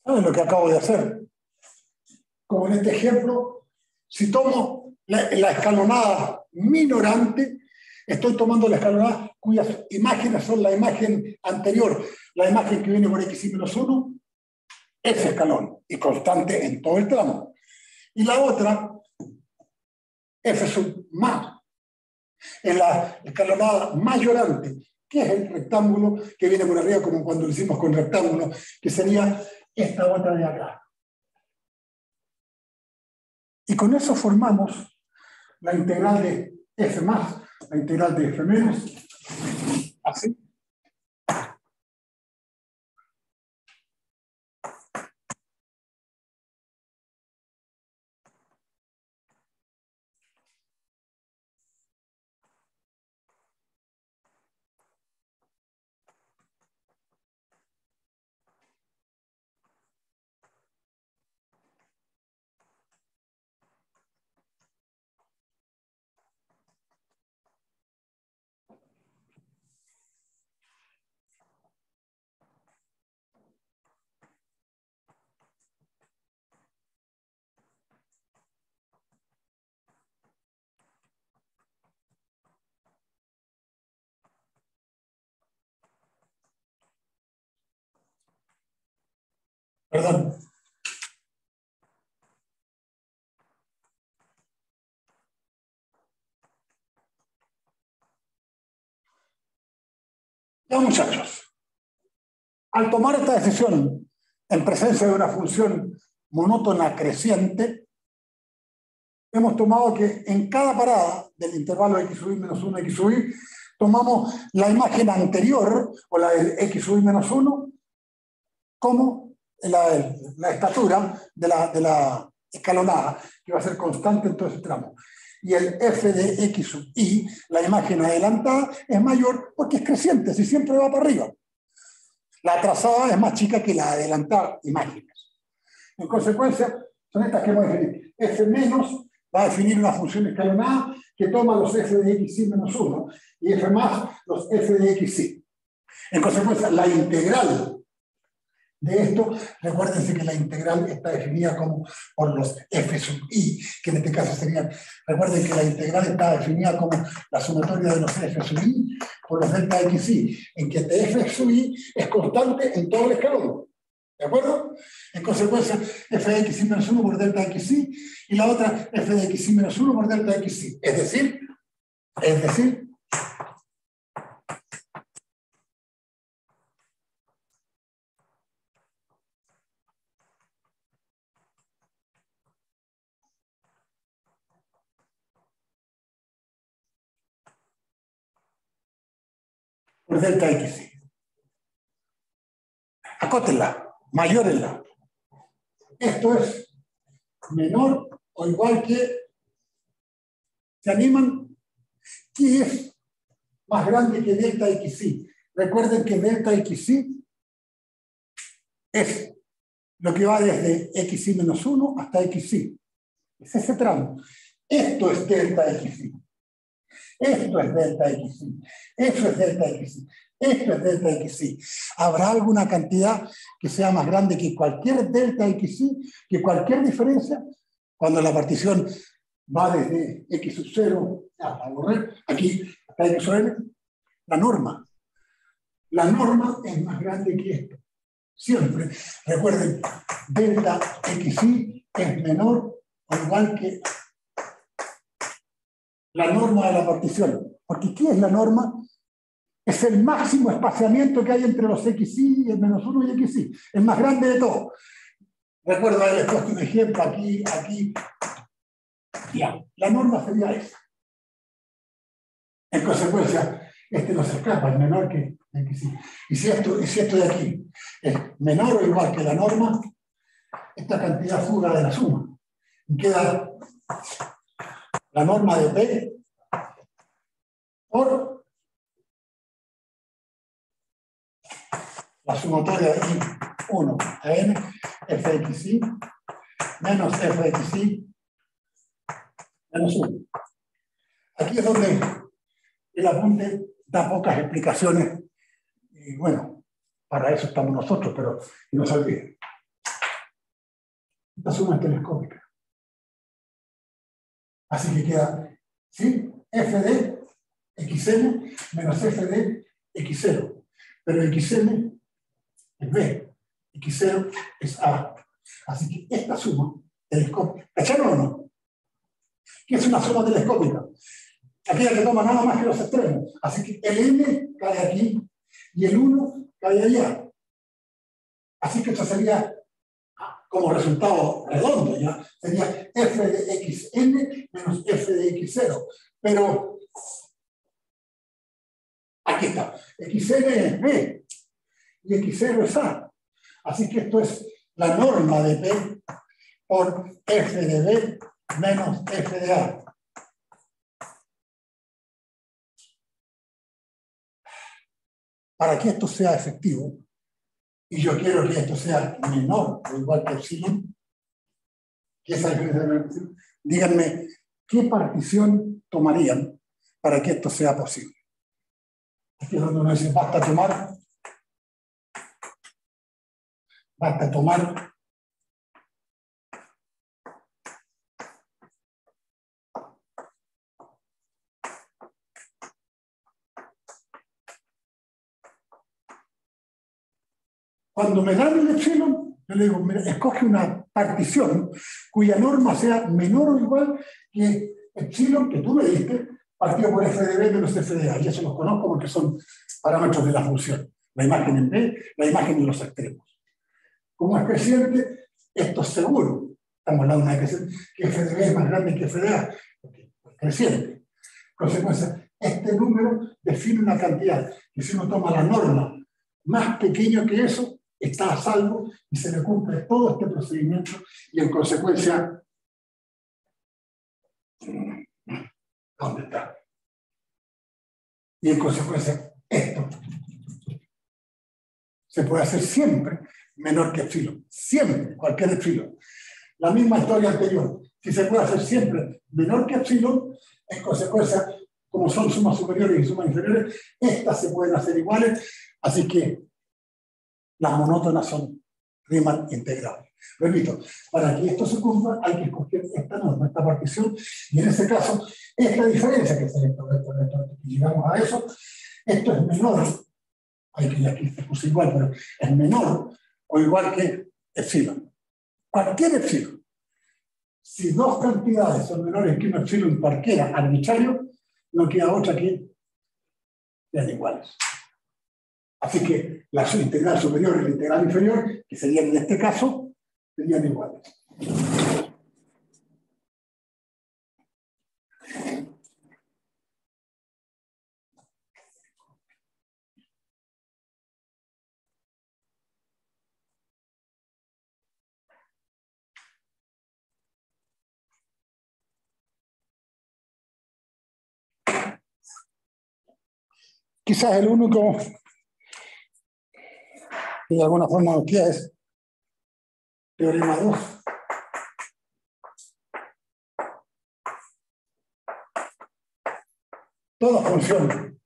¿Saben lo que acabo de hacer? Como en este ejemplo, si tomo la escalonada minorante, estoy tomando la escalonada cuyas imágenes son la imagen anterior, la imagen que viene por xy menos 1, ese escalón y constante en todo el tramo. Y la otra, F sub más, en la escalonada mayorante, que es el rectángulo que viene por arriba, como cuando lo hicimos con rectángulo, que sería esta otra de acá. Y con eso formamos la integral de F más, la integral de F menos, así. Perdón. Ya, muchachos, al tomar esta decisión en presencia de una función monótona creciente, hemos tomado que en cada parada del intervalo x sub i menos 1, x sub i, tomamos la imagen anterior, o la de x sub i menos 1, como la estatura de la escalonada, que va a ser constante en todo ese tramo. Y el f de x sub i, la imagen adelantada, es mayor porque es creciente, si siempre va para arriba. La atrasada es más chica que la adelantada imágenes. En consecuencia, son estas que vamos a definir. F menos va a definir una función escalonada que toma los f de xi menos 1 y f más los f de xi. En consecuencia, la integral de esto, recuérdense que la integral está definida como por los f sub i, que en este caso serían, recuerden que la integral está definida como la sumatoria de los f sub i por los delta xi, en que este f sub i es constante en todo el escalón. ¿De acuerdo? En consecuencia, f de xi menos 1 por delta xi y la otra f de xi menos 1 por delta xi. Es decir, por delta xi. Acótenla, mayórenla. Esto es menor o igual que, ¿se animan? ¿Qué es más grande que delta xi? Recuerden que delta xi es lo que va desde xi menos 1 hasta xi. Es ese tramo. Esto es delta xi. Esto es delta xi. Esto es delta xi. Esto es delta xi. ¿Habrá alguna cantidad que sea más grande que cualquier delta xi, que cualquier diferencia? Cuando la partición va desde x sub 0, la borré, aquí hasta x sub n, la norma. La norma es más grande que esto. Siempre. Recuerden, delta xi es menor o igual que la norma de la partición. Porque ¿qué es la norma? Es el máximo espaciamiento que hay entre los xi y el menos 1 y xi. El más grande de todo. Recuerdo haberles puesto un ejemplo aquí. Ya. La norma sería esa. En consecuencia, este no se escapa, es menor que xi. Y si esto de aquí es menor o igual que la norma, esta cantidad fuga de la suma. Y queda la norma de P por la sumatoria de I1 a N, fxi, menos fxi, menos 1. Aquí es donde el apunte da pocas explicaciones. Y bueno, para eso estamos nosotros, pero no se olviden. Esta suma es telescópica. Así que queda, ¿sí? F de xn menos f de x0. Pero xn es b, X0 es A. Así que esta suma telescópica, ¿cacharon o no? ¿Qué es una suma telescópica? Aquella que toma nada más que los extremos. Así que el n cae aquí y el 1 cae allá. Así que esto sería, como resultado redondo, ya sería f de xn menos f de x0. Pero aquí está. Xn es b y x0 es a. Así que esto es la norma de p por f de b menos f de a. Para que esto sea efectivo, y yo quiero que esto sea menor o igual que epsilon, que esa diferencia de epsilon, díganme qué partición tomarían para que esto sea posible. Aquí es donde uno dice, basta tomar cuando me dan el epsilon, yo le digo, mira, escoge una partición cuya norma sea menor o igual que epsilon que tú me diste, partido por f de b menos f de a. Y eso los conozco porque son parámetros de la función. La imagen en b, la imagen en los extremos. Como es creciente, esto es seguro. Estamos hablando de que f de b es más grande que f de a, porque es creciente. En consecuencia, este número define una cantidad, que si uno toma la norma más pequeño que eso, está a salvo y se le cumple todo este procedimiento y en consecuencia, ¿dónde está? Y en consecuencia, esto se puede hacer siempre menor que epsilon, siempre, cualquier epsilon. La misma historia anterior, si se puede hacer siempre menor que epsilon, en consecuencia, como son sumas superiores y sumas inferiores, estas se pueden hacer iguales, así que las monótonas son Riemann integrales. Repito, para que esto se cumpla hay que escoger esta norma, esta partición, y en ese caso es la diferencia que se esto. Y llegamos a eso, esto es menor, hay que ya aquí se puso igual, pero es menor o igual que epsilon. Cualquier epsilon. Si dos cantidades son menores que un epsilon cualquiera arbitrario, no queda otra que sean iguales. Así que la integral superior y la integral inferior, que serían en este caso, serían iguales. Quizás el único que de alguna forma nos queda es teorema 2. Toda función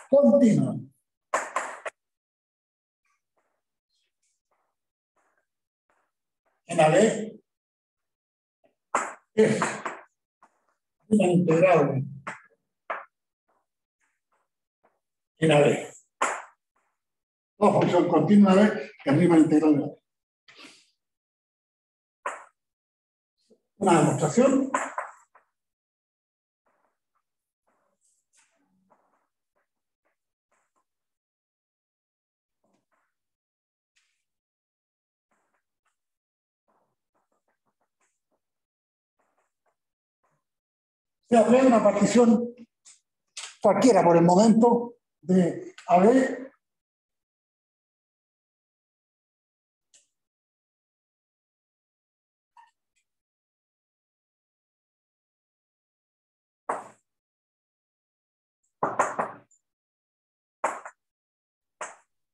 continua en AB es una integrable en AB. Toda función continua en AB es Riemann integral de AB. Una demostración. Se abre una partición cualquiera por el momento de AB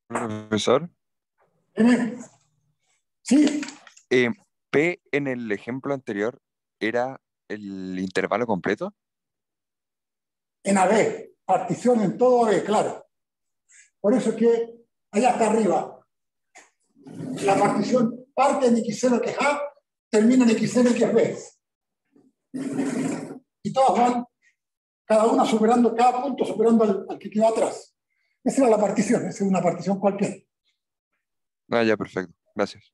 Profesor, M. Sí, P en el ejemplo anterior era el intervalo completo. en AB, partición en todo AB, claro. Por eso es que allá está arriba, la partición parte en X0 que es A, termina en X0 que es B. Y todas van, cada una superando, cada punto superando al que queda atrás. Esa era la partición, esa es una partición cualquiera. Ah, ya, perfecto. Gracias.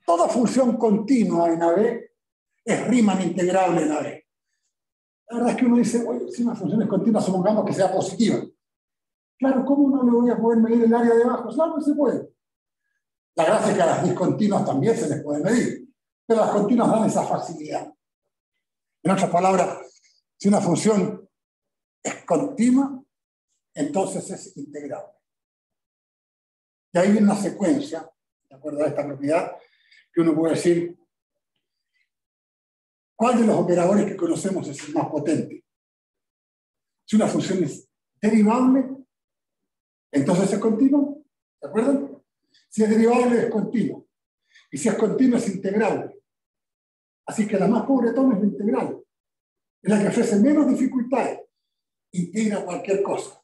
Toda función continua en AB es Riemann integrable en AB. La verdad es que uno dice, oye, si una función es continua, supongamos que sea positiva. Claro, ¿cómo no le voy a poder medir el área de abajo? Claro, no se puede. La gracia es que a las discontinuas también se les puede medir, pero las continuas dan esa facilidad. En otras palabras, si una función es continua, entonces es integrable. Y ahí viene una secuencia, de acuerdo a esta propiedad, que uno puede decir, ¿cuál de los operadores que conocemos es el más potente? Si una función es derivable, entonces es continua, ¿de acuerdo? Si es derivable es continuo, y si es continuo es integrable. Así que la más pobretona es la integral, es la que ofrece menos dificultades, integra cualquier cosa.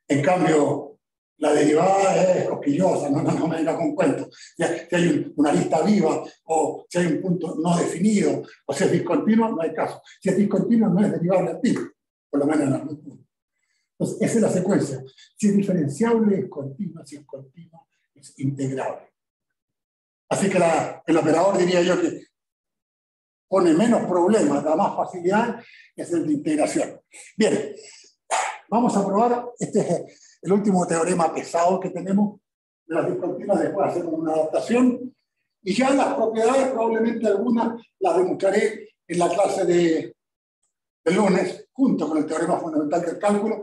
En cambio, la derivada es cosquillosa, no me venga con cuentos. Si hay una lista viva, o si hay un punto no definido, o si es discontinuo, no hay caso. Si es discontinuo, no es derivable activo, por lo menos en algún punto. Entonces, esa es la secuencia. Si es diferenciable, es continua; si es continua, es integrable. Así que el operador, diría yo, que pone menos problemas, da más facilidad, es el de integración. Bien, vamos a probar, este es el último teorema pesado que tenemos de las discontinuas, después hacemos una adaptación, y ya las propiedades, probablemente algunas las demostraré en la clase de lunes, junto con el teorema fundamental del cálculo,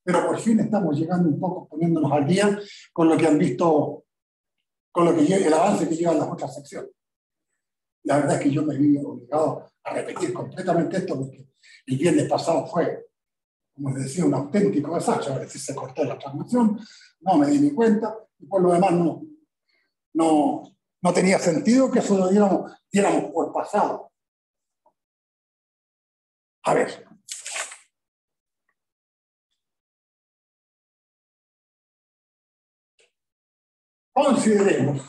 pero por fin estamos llegando un poco, poniéndonos al día con lo que han visto, con lo que el avance que llevan las otras secciones. La verdad es que yo me vi obligado a repetir completamente esto, porque el viernes pasado fue, como les decía, un auténtico desastre. A veces se cortó la transmisión, no me di ni cuenta, y por lo demás no tenía sentido que eso lo diéramos por pasado. A ver. Consideremos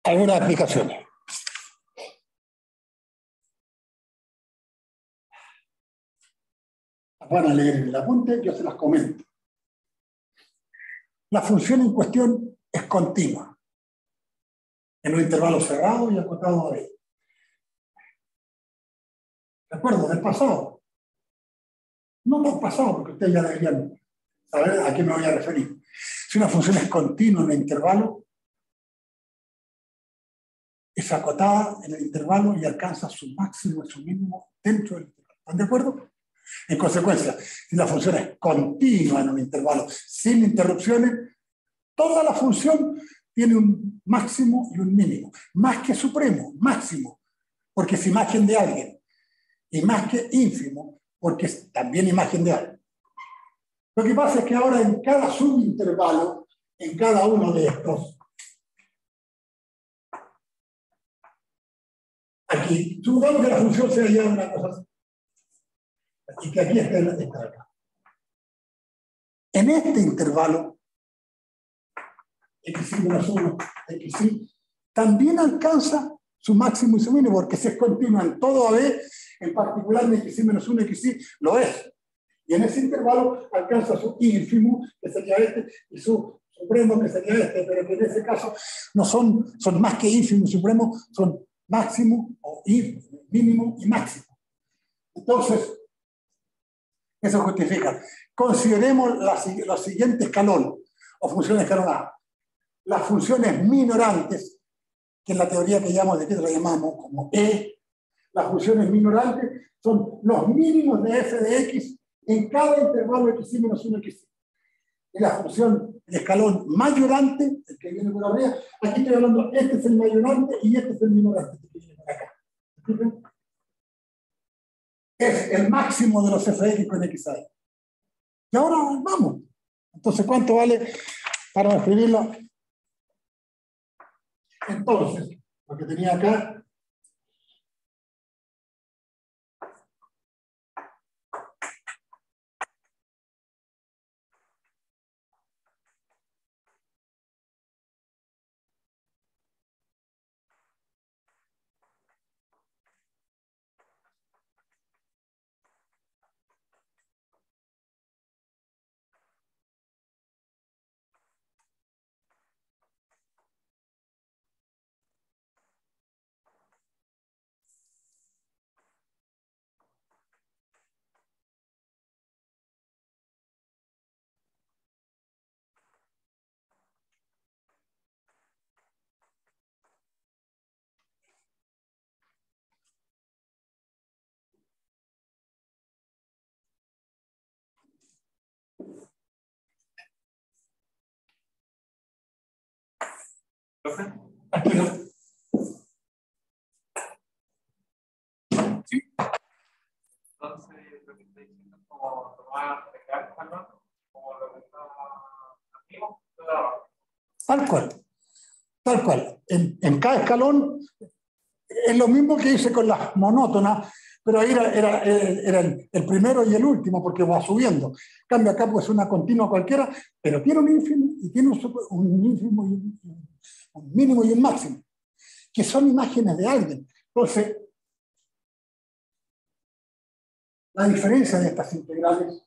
algunas aplicaciones. Van a leer en el apunte, yo se las comento. La función en cuestión es continua, en un intervalo cerrado y acotado a B. ¿De acuerdo? Del pasado. No del pasado, porque ustedes ya deberían saber a qué me voy a referir. Si una función es continua en el intervalo, es acotada en el intervalo y alcanza su máximo y su mínimo dentro del intervalo. ¿Están de acuerdo? En consecuencia, si la función es continua en un intervalo sin interrupciones, toda la función tiene un máximo y un mínimo. Más que supremo, máximo, porque es imagen de alguien. Y más que ínfimo, porque es también imagen de alguien. Lo que pasa es que ahora en cada subintervalo, en cada uno de estos, aquí, supongamos que la función sea ya una cosa así. Y que aquí está esta de acá. En este intervalo, x1 menos 1, x también alcanza su máximo y su mínimo, porque si es continua en todo AB, en particular en xy menos 1, xy, lo es. Y en ese intervalo alcanza su ínfimo, que sería este, y su supremo, que sería este, pero que en ese caso no son más que ínfimo y supremo, son máximo, o mínimo y máximo. Entonces, eso justifica. Consideremos los siguientes escalones, o funciones escalonadas. Las funciones minorantes, que en la teoría que lo llamamos como E, las funciones minorantes son los mínimos de f de x en cada intervalo xy menos 1 xy. Y la función, el escalón mayorante, el que viene por arriba, aquí estoy hablando, este es el mayorante y este es el minorante, que viene por acá. ¿Entienden? Es el máximo de los f de x con x a y. Y ahora vamos. Entonces, ¿cuánto vale para escribirlo? Entonces, lo que tenía acá, aquí no. ¿Sí? Entonces, lo que está diciendo es como tomar el escalón, como lo que está activo, Tal cual. Tal cual. En cada escalón es lo mismo que hice con las monótonas, pero ahí era el primero y el último, porque va subiendo. En cambio, acá pues una continua cualquiera, pero tiene un ínfimo y tiene un ínfimo y un mínimo y un máximo, que son imágenes de alguien. Entonces, la diferencia de estas integrales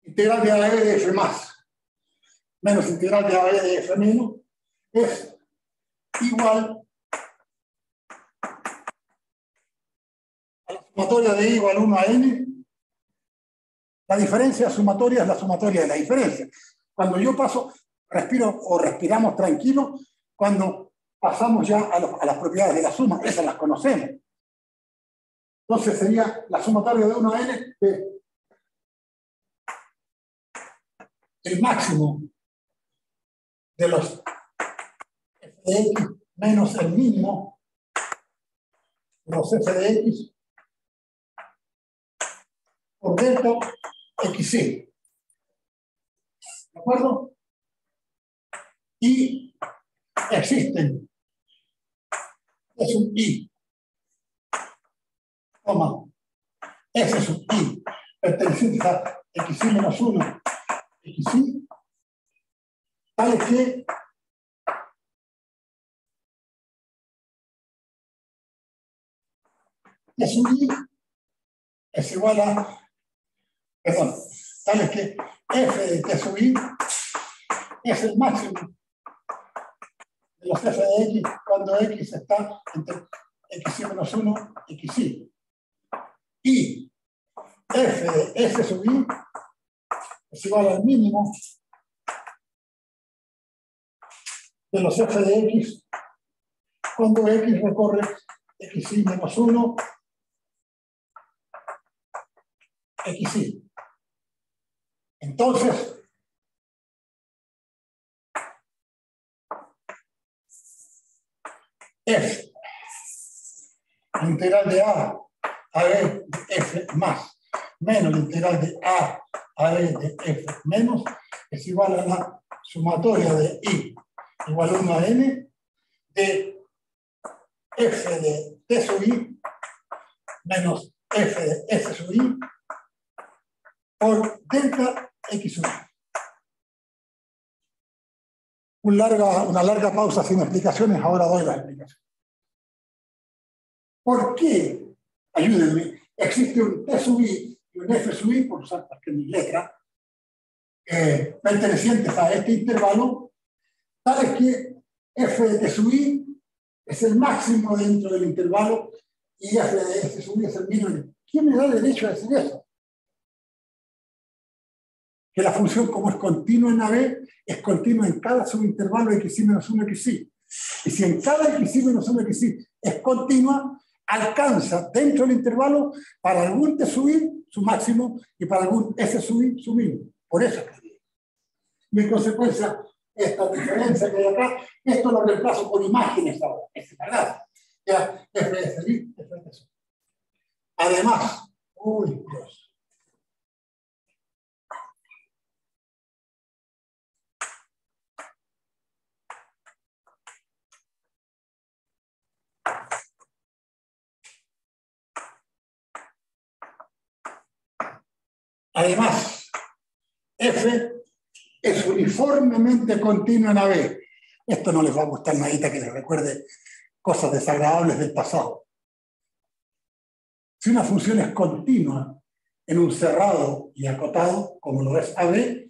integral de AE de F más menos integral de AE de F menos es igual a la sumatoria de I igual 1 a N. La diferencia sumatoria es la sumatoria de la diferencia. Cuando yo paso, respiro o respiramos tranquilo, cuando pasamos ya a las propiedades de la suma, esas las conocemos. Entonces sería la sumatoria de 1 a N de el máximo de los f de x menos el mínimo de los f de x por delta xy. ¿De acuerdo? Y existen, es un i, toma, ese es un i, perteneciente a xy menos 1, xy, tal que es un i es igual a, perdón, tal es que f de t sub i es el máximo de los f de x cuando x está entre xy menos 1 y xy. Y f de s sub i es igual al mínimo de los f de x cuando x recorre xy menos 1 xy. Entonces, f, la integral de a b de f más, menos la integral de a b de f menos, es igual a la sumatoria de i igual a 1 a n de f de t sub i menos f de S sub i por delta x sub i. Una larga pausa sin explicaciones, ahora doy las explicaciones. ¿Por qué? Ayúdenme. Existe un T sub i y un F sub i, por usar cualquier letra, pertenecientes a este intervalo, tales que F de T sub i es el máximo dentro del intervalo y F de F sub i es el mínimo. ¿Quién me da derecho a decir eso? Que la función, como es continua en AB, es continua en cada subintervalo xi menos 1 xi. Y si en cada xi menos 1 xi es continua, alcanza dentro del intervalo para algún T sub i su máximo y para algún F sub i su mínimo. Por eso es que y en consecuencia, esta diferencia que hay acá, esto lo reemplazo por imágenes ahora. Es verdad. Ya, F de F i, F de F. Además, uy, Dios. Además, F es uniformemente continua en AB. Esto no les va a gustar nadita que les recuerde cosas desagradables del pasado. Si una función es continua en un cerrado y acotado, como lo es AB,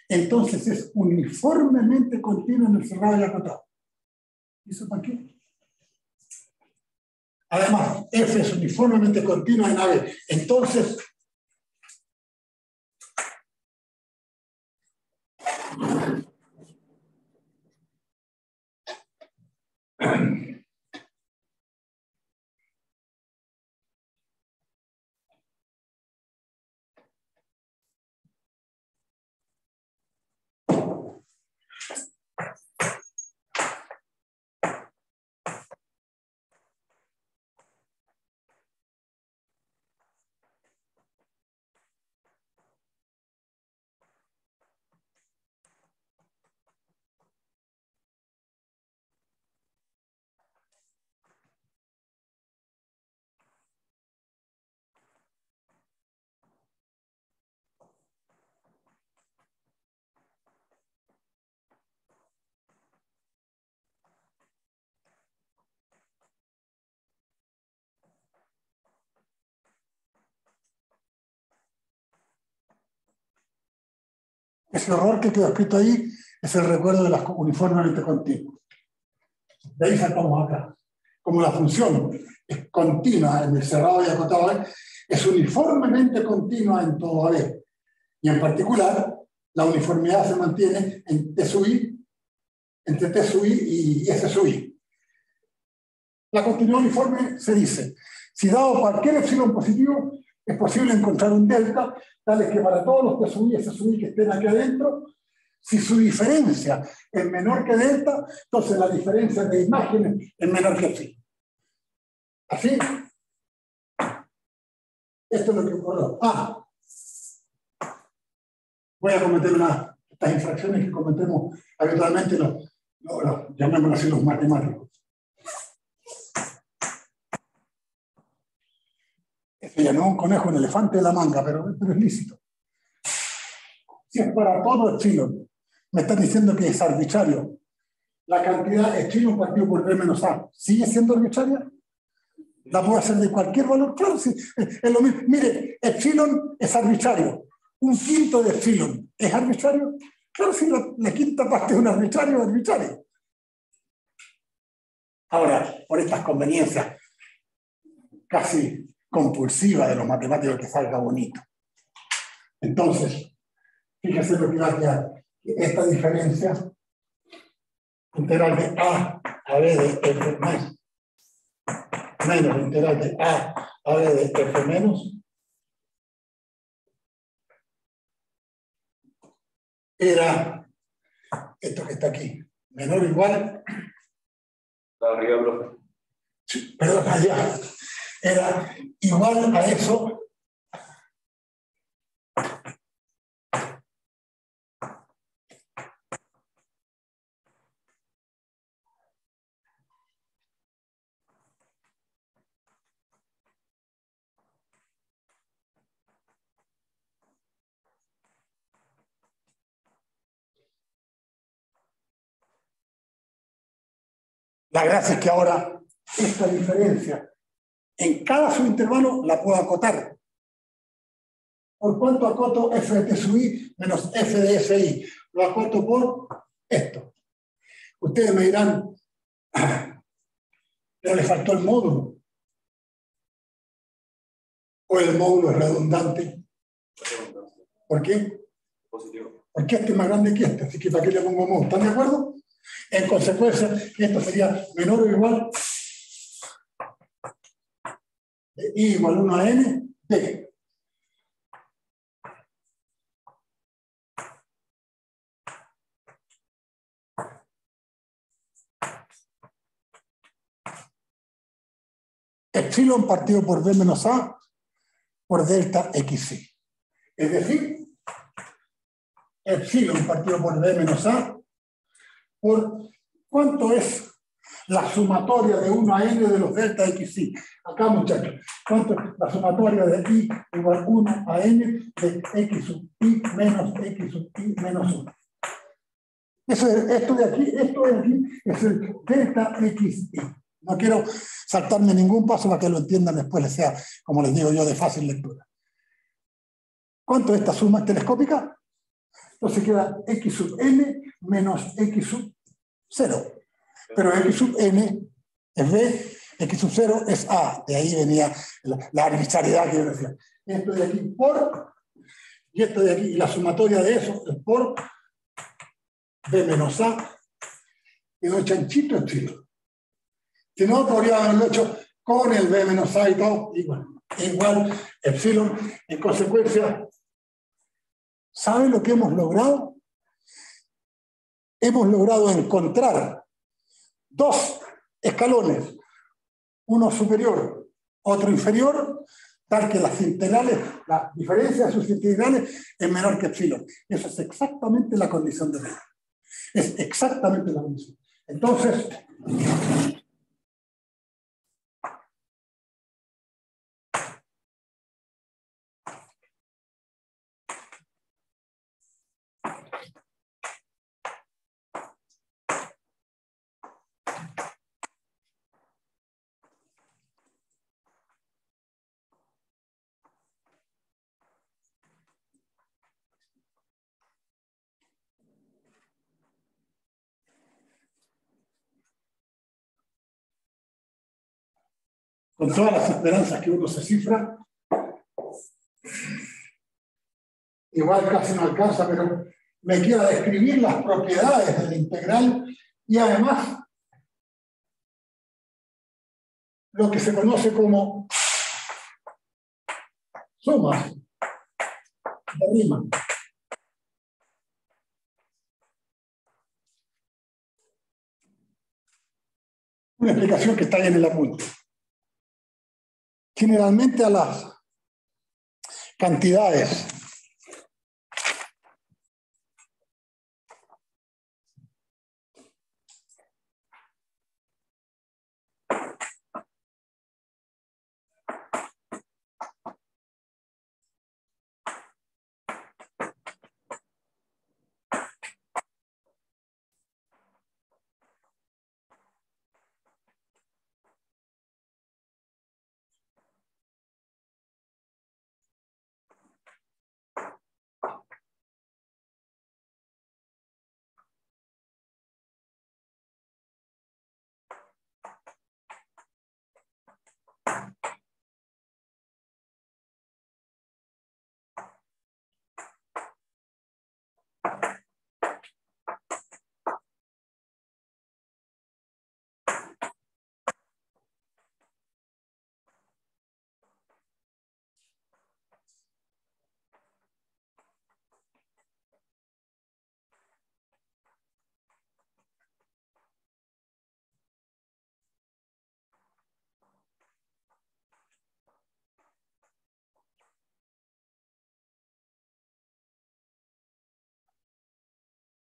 entonces es uniformemente continua en el cerrado y acotado. ¿Y eso para qué? Además, F es uniformemente continua en AB. Entonces, ese error que quedó escrito ahí es el recuerdo de las uniformemente continuas. De ahí saltamos acá. Como la función es continua en el cerrado y acotado A, es uniformemente continua en todo AB. Y en particular, la uniformidad se mantiene en T sub i, entre T sub i y S sub i. La continuidad uniforme se dice, si dado cualquier epsilon positivo, es posible encontrar un delta, tal es que para todos los T sub i y S sub i que estén aquí adentro, si su diferencia es menor que delta, entonces la diferencia de imágenes es menor que phi. ¿Así? Esto es lo que ocurrió. Voy a cometer estas infracciones que cometemos habitualmente llamémoslo así, los matemáticos. Esto ya no es un conejo, un elefante de la manga, pero es lícito. Si es para todo epsilon, me están diciendo que es arbitrario. La cantidad epsilon partido por B menos A, ¿sigue siendo arbitraria? ¿La puedo hacer de cualquier valor? Claro, sí, es lo mismo. Mire, epsilon es arbitrario. Un quinto de epsilon, ¿es arbitrario? Claro, sí, la quinta parte es un arbitrario, arbitrario. Ahora, por estas conveniencias casi compulsivas de los matemáticos que salga bonito. Entonces, fíjese lo que va a quedar. Esta diferencia integral de a b de f más menos integral de a b de f menos era esto que está aquí, menor o igual. Arriba, profe. Perdón, allá. Era igual a eso La gracia es que ahora esta diferencia en cada subintervalo la puedo acotar. ¿Por cuánto acoto f de t sub i menos f de si? Lo acoto por esto. Ustedes me dirán, pero le faltó el módulo. O el módulo es redundante. ¿Por qué? Positivo. Porque este es más grande que este, así que ¿para qué le pongo módulo? ¿Están de acuerdo? En consecuencia, esto sería menor o igual de i igual 1 a n de epsilon partido por b menos a por delta xc. Es decir, epsilon partido por b menos a por ¿cuánto es la sumatoria de 1 a n de los delta xc? Acá, muchachos, ¿cuánto es la sumatoria de i igual 1 a n de x sub i menos x sub i menos 1? Esto de aquí es el delta xi. No quiero saltarme ningún paso para que lo entiendan después, les sea, como les digo yo, de fácil lectura. ¿Cuánto es esta suma telescópica? Entonces queda x sub n menos x sub 0. Pero x sub n es b, x sub 0 es a. De ahí venía la arbitrariedad que yo decía. Esto de aquí por, y esto de aquí, y la sumatoria de eso es por b menos a, quedó chanchito epsilon. Si no, podría haberlo hecho con el b menos a y todo, igual epsilon. En consecuencia, ¿saben lo que hemos logrado? Hemos logrado encontrar dos escalones, uno superior, otro inferior, tal que las integrales, la diferencia de sus integrales es menor que epsilon. Eso es exactamente la condición de B. Es exactamente la condición. Entonces, con todas las esperanzas que uno se cifra, igual casi no alcanza, pero me quiero describir las propiedades de la integral y además lo que se conoce como sumas de Riemann. Una explicación que está ahí en el apunte. Generalmente a las cantidades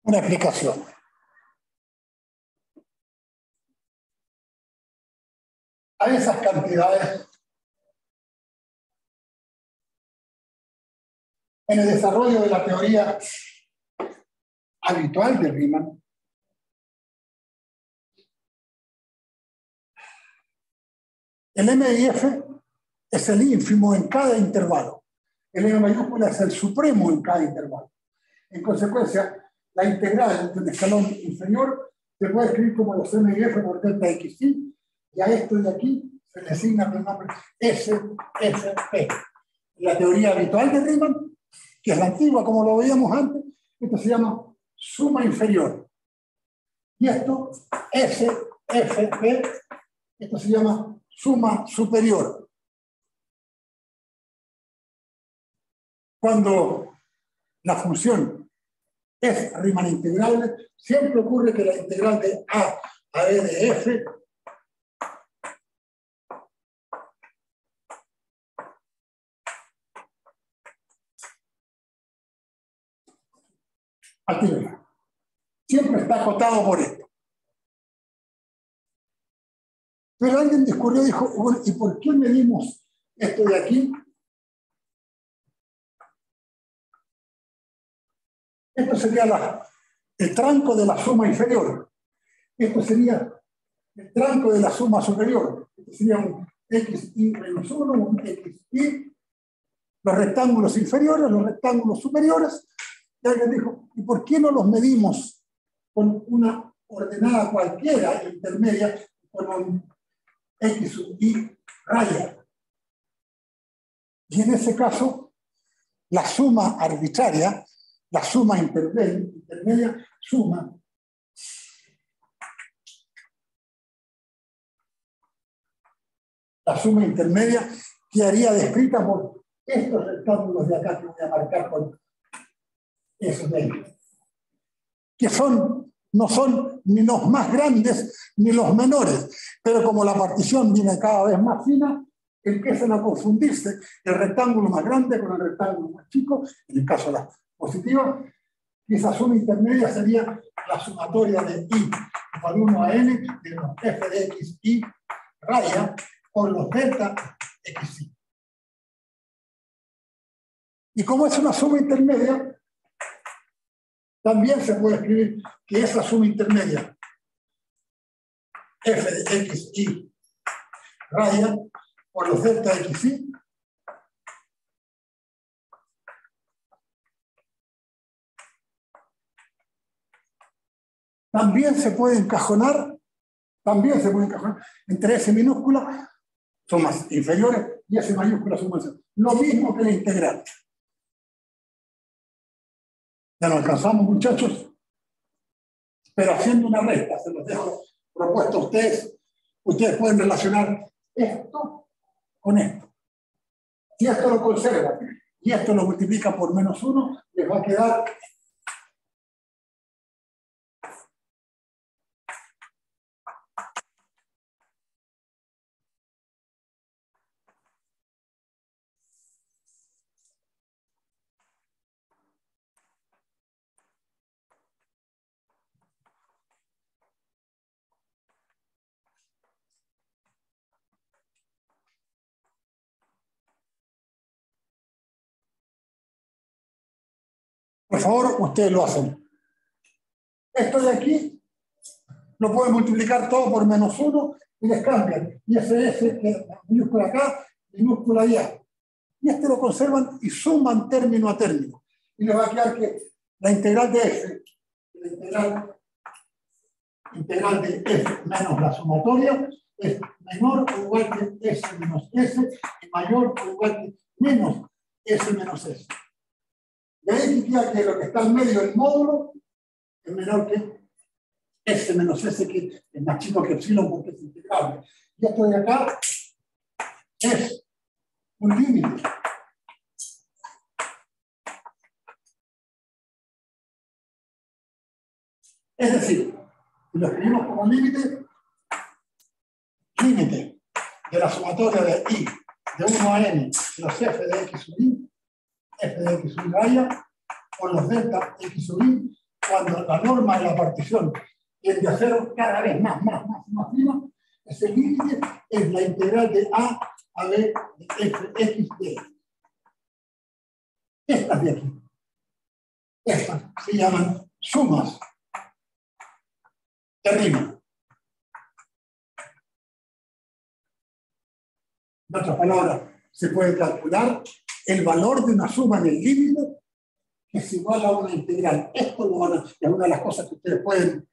una explicación. A esas cantidades, en el desarrollo de la teoría habitual de Riemann, El M y F es el ínfimo en cada intervalo. El M mayúscula es el supremo en cada intervalo. En consecuencia, la integral de un escalón inferior se puede escribir como los M y F por delta xy, y a esto de aquí se le asigna el nombre SFP. La teoría habitual de Riemann, que es la antigua como lo veíamos antes, esto se llama suma inferior. Y esto, SFP, esto se llama suma superior. Cuando la función es Riemann integrable, siempre ocurre que la integral de A a B de F siempre está acotado por esto. Pero alguien discurrió y dijo, bueno, ¿y por qué medimos esto de aquí? Esto sería el tranco de la suma inferior. Esto sería el tranco de la suma superior. Esto sería un xy menos 1, un xy, los rectángulos inferiores, los rectángulos superiores. Y alguien dijo, ¿y por qué no los medimos con una ordenada cualquiera intermedia, con un x sub y raya? Y en ese caso, la suma arbitraria, la suma intermedia, suma la suma intermedia quedaría descrita por estos rectángulos de acá que voy a marcar con esos de ahí, que no son ni los más grandes ni los menores, pero como la partición viene cada vez más fina, empiezan a confundirse el rectángulo más grande con el rectángulo más chico, en el caso de la positiva, y esa suma intermedia sería la sumatoria de i igual 1 a n de los f de x y raya por los delta xy. Y como es una suma intermedia, también se puede escribir que esa suma intermedia f de x y raya por los delta xy también se puede encajonar entre S minúscula, sumas inferiores, y S mayúscula, sumas inferiores. Lo mismo que la integral. Ya nos alcanzamos, muchachos, pero haciendo una resta, se los dejo propuesto a ustedes. Ustedes pueden relacionar esto con esto. Si esto lo conservan y esto lo multiplica por menos 1, les va a quedar por favor, ustedes lo hacen. Esto de aquí lo pueden multiplicar todo por menos 1 y les cambian. Y ese S, minúscula acá, minúscula allá. Y este lo conservan y suman término a término. Y les va a quedar que la integral de F, la integral de F menos la sumatoria, es menor o igual que S menos S y mayor o igual que menos S menos S. De ahí queda que lo que está en medio del módulo es menor que S menos S, que es más chico que epsilon porque es integrable. Y esto de acá es un límite. Es decir, si lo escribimos como límite de la sumatoria de I de 1 a n de los f de x sub i, f de x sub i raya, por los delta x sub i, cuando la norma de la partición tiende a cero cada vez más fina, ese límite es la integral de a b de f x de x. Estas de aquí. Estas se llaman sumas de Riemann. En otras palabras, se puede calcular el valor de una suma en el límite que es igual a una integral. Esto es una de las cosas que ustedes pueden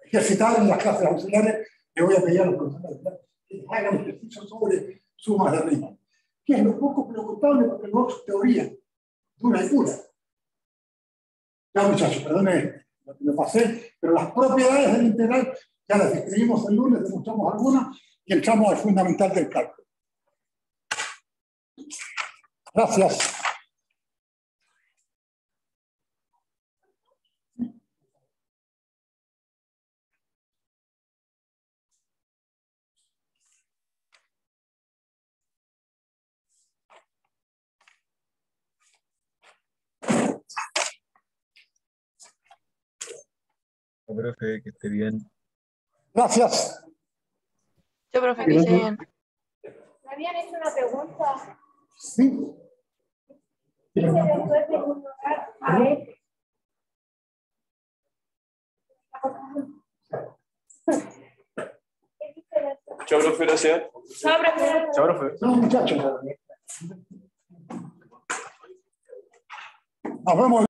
ejercitar en las clases auxiliares. Le voy a pedir a los profesores que hagan ejercicios sobre sumas de rima, que es lo poco preocupable porque no es teoría dura y pura. Ya, muchachos, perdone lo que me pasé, pero las propiedades del integral ya las describimos el lunes, demostramos algunas y entramos al fundamental del cálculo. Gracias. Profe, que esté bien. Gracias. Yo, profe, que esté bien. Me habían hecho una pregunta. Sí. Dice después de un lugar a F. ¿Qué dice después? Chao, profe, gracias. Chao, profe. Chao, profe. No, muchachos. Nos vemos.